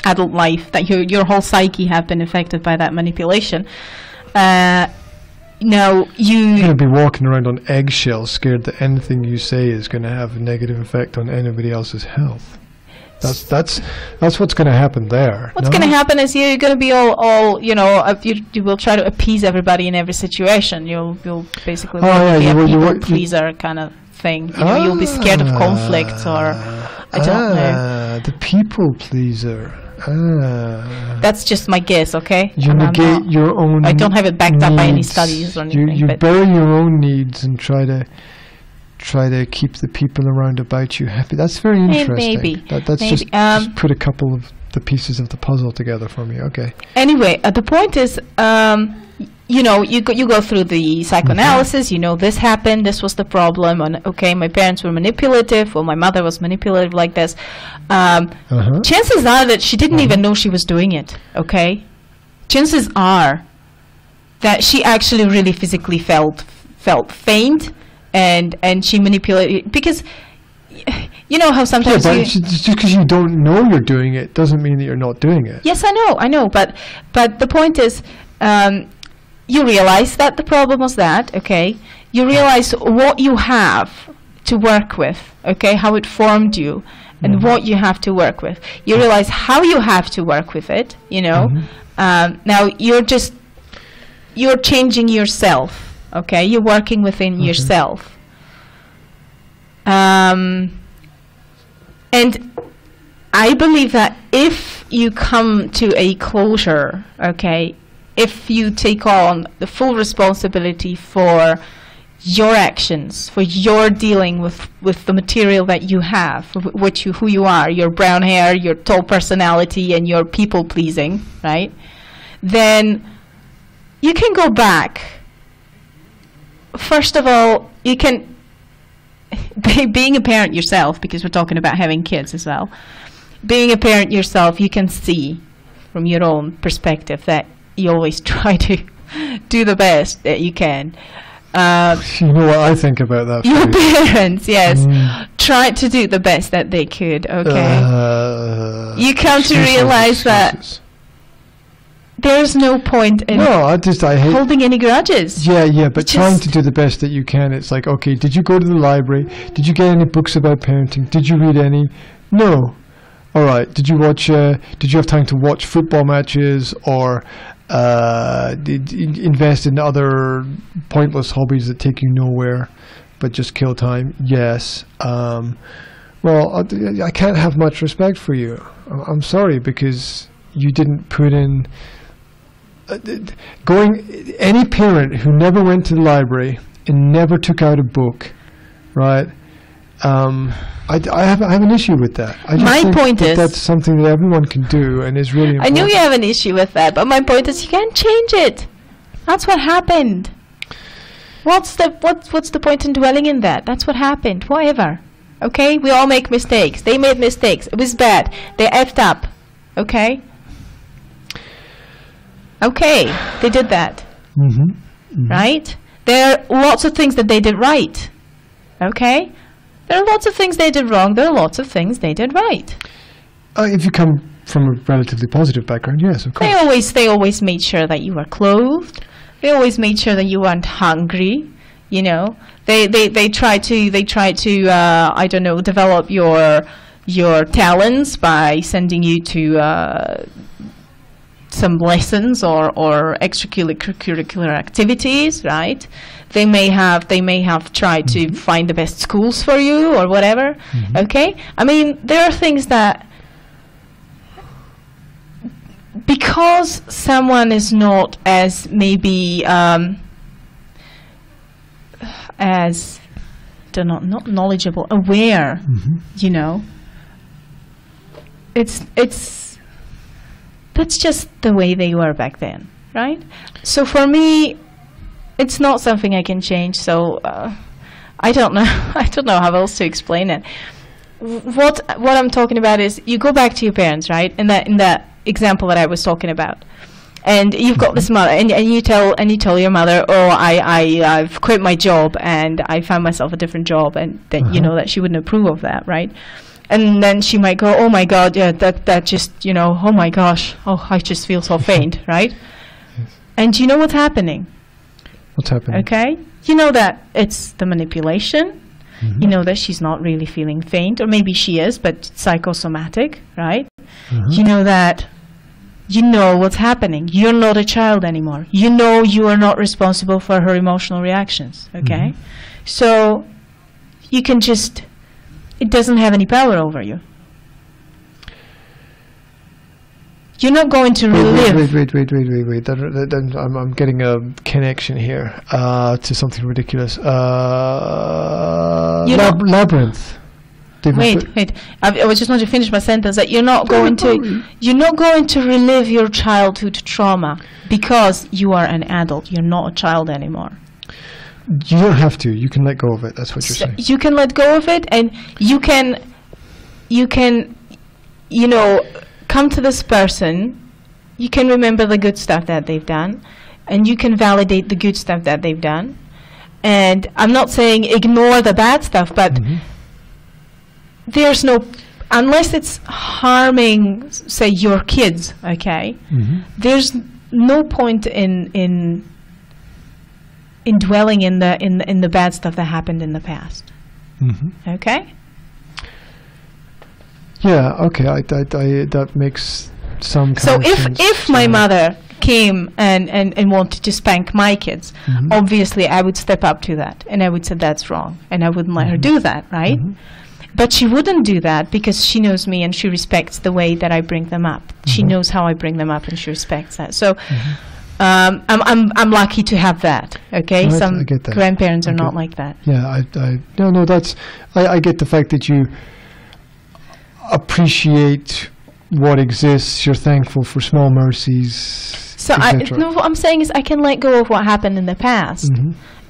[SPEAKER 2] adult life, that your whole psyche have been affected by that manipulation. Now you're
[SPEAKER 1] going to be walking around on eggshells, scared that anything you say is going to have a negative effect on anybody else's health. That's what's going to happen there.
[SPEAKER 2] What's going to happen is you're going to be all you will try to appease everybody in every situation. You'll basically be a people pleaser kind of thing. You'll be scared of conflict, or I don't know.
[SPEAKER 1] The people pleaser.
[SPEAKER 2] That's just my guess, okay?
[SPEAKER 1] You negate your own.
[SPEAKER 2] I don't have it backed
[SPEAKER 1] needs.
[SPEAKER 2] up by any studies or anything.
[SPEAKER 1] You bury your own needs and try to keep the people around about you happy. That's very interesting.
[SPEAKER 2] Maybe.
[SPEAKER 1] That's
[SPEAKER 2] maybe.
[SPEAKER 1] Just put a couple of the pieces of the puzzle together for me. Okay.
[SPEAKER 2] Anyway, the point is, you go through the psychoanalysis. This happened. This was the problem. And okay, my parents were manipulative. Well, my mother was manipulative like this. Chances are that she didn't even know she was doing it. Okay. Chances are that she actually really physically felt faint. And she manipulated, because you know how sometimes
[SPEAKER 1] just because you don't know you're doing it doesn't mean that you're not doing it.
[SPEAKER 2] Yes, I know, but the point is, you realize that the problem was that, okay? You realize what you have to work with, okay? How it formed you, and what you have to work with. You realize how you have to work with it, Now you're changing yourself. Okay, you're working within yourself. And I believe that if you come to a closure, okay, if you take on the full responsibility for your actions, for your dealing with the material that you have, who you are, your brown hair, your tall personality, and your people pleasing, right? Then you can go back. First of all, you can, being a parent yourself, because we're talking about having kids as well, being a parent yourself, you can see from your own perspective that you always try to do the best that you can.
[SPEAKER 1] You know what I think about that?
[SPEAKER 2] Your parents, yes, tried to do the best that they could, okay? You come to realize that there's no point in
[SPEAKER 1] I hate
[SPEAKER 2] holding any grudges.
[SPEAKER 1] Yeah, but trying to do the best that you can. It's like, okay, did you go to the library? Did you get any books about parenting? Did you read any? No. All right. Did you have time to watch football matches, or invest in other pointless hobbies that take you nowhere but just kill time? Yes. Well, I can't have much respect for you. I'm sorry, because you didn't put in any parent who never went to the library and never took out a book, right? I have an issue with that.
[SPEAKER 2] My point is
[SPEAKER 1] that's something that everyone can do and is really important.
[SPEAKER 2] I know you have an issue with that, but my point is you can't change it. That's what happened. What's the point in dwelling in that? That's what happened. Whatever. Okay? We all make mistakes. They made mistakes. It was bad. They effed up. Okay? Okay. They did that. Right? There are lots of things that they did right. Okay? There are lots of things they did wrong. There are lots of things they did right.
[SPEAKER 1] If you come from a relatively positive background, yes, of course.
[SPEAKER 2] They always made sure that you were clothed. They always made sure that you weren't hungry. You know, they try to I don't know, develop your talents by sending you to some lessons or extracurricular activities, right? They may have tried to find the best schools for you or whatever. Okay, I mean, there are things that, because someone is not as maybe as not knowledgeable, aware, you know, it's that's just the way they were back then, right? So for me, it's not something I can change. So I don't know. I don't know how else to explain it. What I'm talking about is, you go back to your parents, right? In that example that I was talking about, and you've got this mother, and you tell your mother, oh, I've quit my job and I found myself a different job, and that you know that she wouldn't approve of that, right? And then she might go, oh my God, yeah, that just, you know, oh my gosh, oh, I just feel so faint, right?
[SPEAKER 1] Yes.
[SPEAKER 2] And you know what's happening?
[SPEAKER 1] What's happening?
[SPEAKER 2] Okay, you know that it's the manipulation. You know that she's not really feeling faint, or maybe she is, but psychosomatic, right? You know that, you know what's happening. You're not a child anymore. You know you are not responsible for her emotional reactions, okay? So you can just, it doesn't have any power over you. You're not going to relive.
[SPEAKER 1] Wait. I'm getting a connection here to something ridiculous. Labyrinth.
[SPEAKER 2] Wait. I was just going to finish my sentence. That you're not going to relive your childhood trauma because you are an adult. You're not a child anymore.
[SPEAKER 1] You don't have to. You can let go of it. That's what you're saying.
[SPEAKER 2] You can let go of it, and you can, you know, come to this person. You can remember the good stuff that they've done, and you can validate the good stuff that they've done. And I'm not saying ignore the bad stuff, but there's no, unless it's harming, say, your kids, okay? There's no point in dwelling in the bad stuff that happened in the past. Okay?
[SPEAKER 1] Yeah. Okay. That makes some kind
[SPEAKER 2] so
[SPEAKER 1] of sense.
[SPEAKER 2] So if my mother came and wanted to spank my kids, obviously I would step up to that, and I would say that's wrong, and I wouldn't let her do that, right? But she wouldn't do that because she knows me and she respects the way that I bring them up. She knows how I bring them up, and she respects that. So I'm lucky to have that. Okay,
[SPEAKER 1] Right,
[SPEAKER 2] some
[SPEAKER 1] I get that.
[SPEAKER 2] grandparents are not like that.
[SPEAKER 1] Yeah, no, that's, I get the fact that you appreciate what exists. You're thankful for small mercies.
[SPEAKER 2] So what I'm saying is, I can let go of what happened in the past,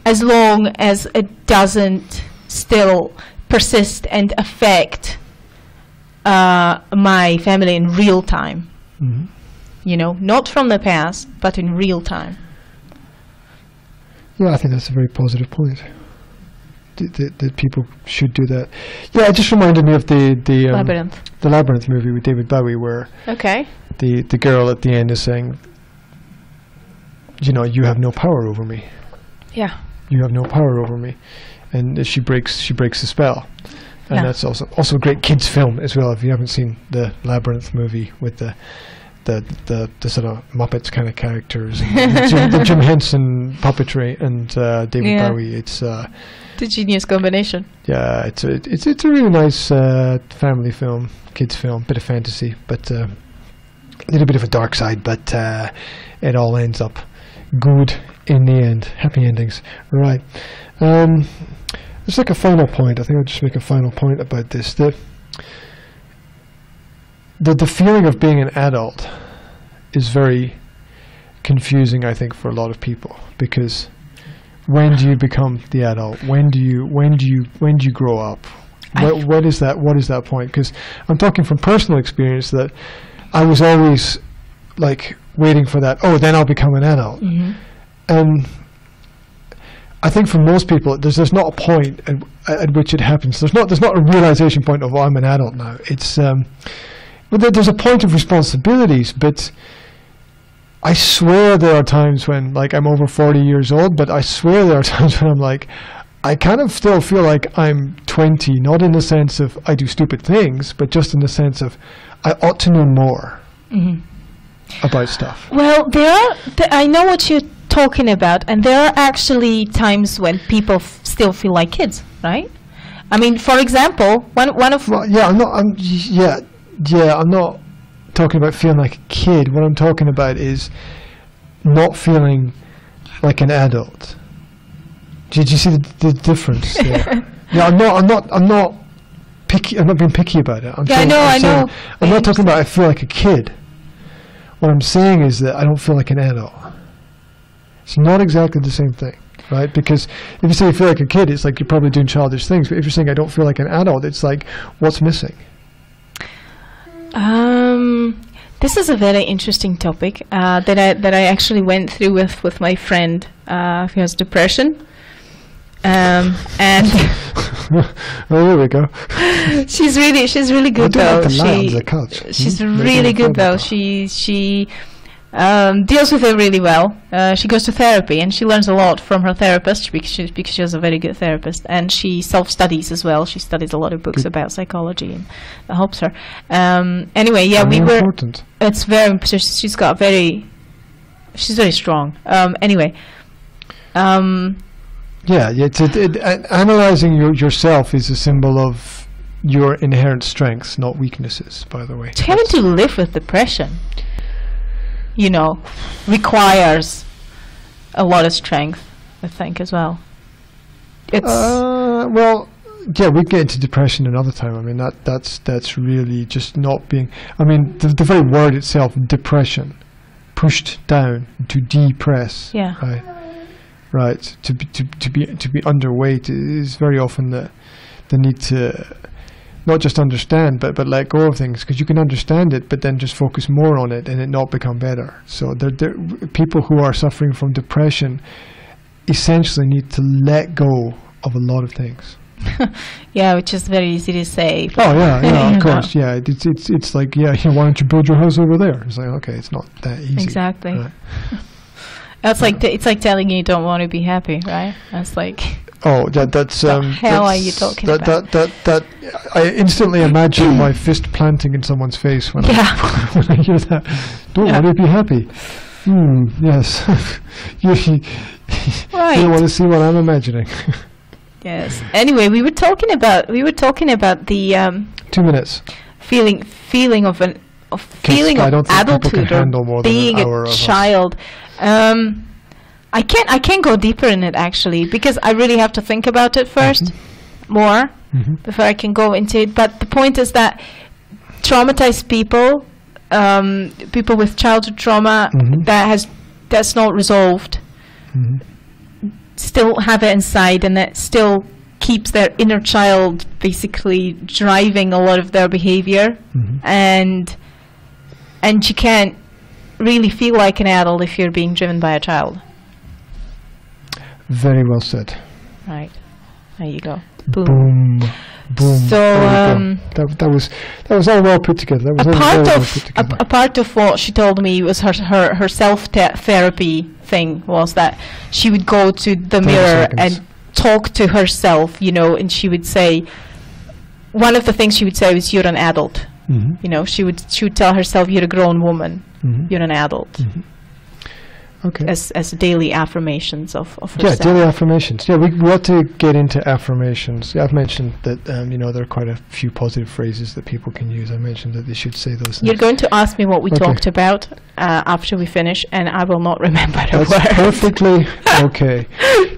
[SPEAKER 2] as long as it doesn't still persist and affect my family in real time. You know, not from the past, but in real time.
[SPEAKER 1] Yeah, I think that's a very positive point. That people should do that. Yeah, it just reminded me of the Labyrinth movie with David Bowie, where the girl at the end is saying, you know, you have no power over me. Yeah. You have no power over me, and she breaks the spell, and that's also a great kids film as well. If you haven't seen the Labyrinth movie with the sort of Muppets kind of characters, and the Jim Henson puppetry, and David Bowie, it's
[SPEAKER 2] the genius combination.
[SPEAKER 1] Yeah, it's a really nice family film, kids film, bit of fantasy, but a little bit of a dark side, but it all ends up good in the end. Happy endings. Right. There's like a final point. I think I'll just make a final point about this. The feeling of being an adult is very confusing, I think, for a lot of people, because when do you become the adult? When do you grow up? What is that point? Because I'm talking from personal experience that I was always like waiting for that. Oh, then I'll become an adult. And I think for most people, there's not a point at which it happens. There's not a realization point of, oh, I'm an adult now. It's there's a point of responsibilities, but I swear there are times when, like, I'm over 40 years old, but I swear there are times when I'm like, I kind of still feel like I'm 20, not in the sense of I do stupid things, but just in the sense of I ought to know more about stuff.
[SPEAKER 3] Well, I know what you're talking about, and there are actually times when people still feel like kids, right? I mean, for example, one of...
[SPEAKER 1] Well, yeah, I'm not talking about feeling like a kid. What I'm talking about is not feeling like an adult. Did you see the difference there? Yeah, I'm not picky. I'm not being picky about it.
[SPEAKER 3] I know.
[SPEAKER 1] I'm not talking about I feel like a kid. What I'm saying is that I don't feel like an adult. It's not exactly the same thing, right? Because if you say you feel like a kid, it's like you're probably doing childish things. But if you're saying I don't feel like an adult, it's like, what's missing?
[SPEAKER 3] This is a very interesting topic that I actually went through with my friend who has depression. And
[SPEAKER 1] well, there we go.
[SPEAKER 3] she's really good though. She's really good though. She deals with it really well. She goes to therapy and she learns a lot from her therapist because she has a very good therapist, and she self-studies as well. She studies a lot of books about psychology, and that helps her. Anyway, yeah,
[SPEAKER 1] important.
[SPEAKER 3] It's very important. She's very strong. Anyway.
[SPEAKER 1] Yeah, analyzing yourself is a symbol of your inherent strengths, not weaknesses, by the way.
[SPEAKER 3] Having to live with depression, requires a lot of strength, I think, as well. It's
[SPEAKER 1] well, yeah, we get into depression another time. I mean, that's really just not being. I mean, the very word itself, depression, pushed down, to depress.
[SPEAKER 3] Yeah.
[SPEAKER 1] Right. To be underweight is very often the need to not just understand, but let go of things, because you can understand it, but then just focus more on it and it not become better. So people who are suffering from depression essentially need to let go of a lot of things.
[SPEAKER 3] Yeah, which is very easy to say.
[SPEAKER 1] Oh yeah, of course, yeah. It's like, yeah, why don't you build your house over there? It's like, okay, it's not that easy.
[SPEAKER 3] Exactly.
[SPEAKER 1] Right?
[SPEAKER 3] It's like telling you don't want to be happy, right? That's like.
[SPEAKER 1] Oh, that's
[SPEAKER 3] what the hell are you talking about?
[SPEAKER 1] That I instantly imagine my fist planting in someone's face when I hear that. Don't want to be happy. Yes.
[SPEAKER 3] Right.
[SPEAKER 1] You don't want to see what I'm imagining.
[SPEAKER 3] Yes. Anyway, we were talking about the
[SPEAKER 1] 2 minutes.
[SPEAKER 3] Feeling of adulthood or being a child. I can't go deeper in it actually, because I really have to think about it first more before I can go into it. But the point is that traumatized people, people with childhood trauma that's not resolved, still have it inside, and that still keeps their inner child basically driving a lot of their behavior, and you can't really feel like an adult if you're being driven by a child.
[SPEAKER 1] Very well said.
[SPEAKER 3] Right. There you go.
[SPEAKER 1] Boom.
[SPEAKER 3] So
[SPEAKER 1] that was all well put together. That was
[SPEAKER 3] a part of what she told me was her self-therapy thing was that she would go to the mirror and talk to herself, and she would say, one of the things she would say was, "You're an adult." She would tell herself, "You're a grown woman. You're an adult."
[SPEAKER 1] Okay.
[SPEAKER 3] As daily affirmations of herself.
[SPEAKER 1] Yeah, daily affirmations. Yeah, we want to get into affirmations. Yeah, I've mentioned that there are quite a few positive phrases that people can use. I mentioned that they should say those things.
[SPEAKER 3] You're going to ask me what we talked about after we finish, and I will not remember a word.
[SPEAKER 1] That's perfectly okay.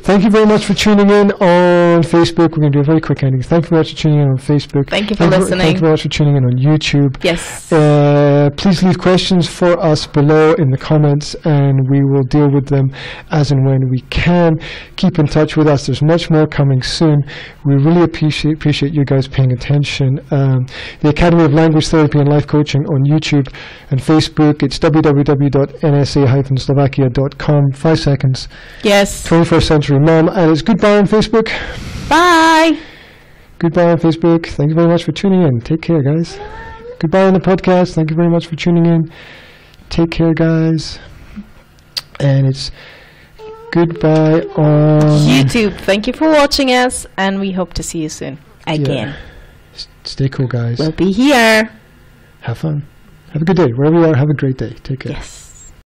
[SPEAKER 1] thank you very much for tuning in on Facebook. We're going to do a very quick ending. Thank you very much for tuning in on Facebook.
[SPEAKER 3] Thank you for listening.
[SPEAKER 1] Thank you very much for tuning in on YouTube.
[SPEAKER 3] Yes.
[SPEAKER 1] Please leave questions for us below in the comments, and we will deal with them as and when we can. Keep in touch with us. There's much more coming soon. We really appreciate you guys paying attention. The Academy of Language Therapy and Life Coaching on YouTube and Facebook. It's www.nsa-slovakia.com. 5 seconds.
[SPEAKER 3] Yes.
[SPEAKER 1] 21st Century Mom. And it's goodbye on Facebook.
[SPEAKER 3] Bye.
[SPEAKER 1] Goodbye on Facebook. Thank you very much for tuning in. Take care, guys. Goodbye on the podcast. Thank you very much for tuning in. Take care, guys. And it's goodbye on
[SPEAKER 3] YouTube. Thank you for watching us, and we hope to see you soon again.
[SPEAKER 1] Yeah. Stay cool, guys.
[SPEAKER 3] We'll be here.
[SPEAKER 1] Have fun. Have a good day. Wherever you are, have a great day. Take care.
[SPEAKER 3] Yes.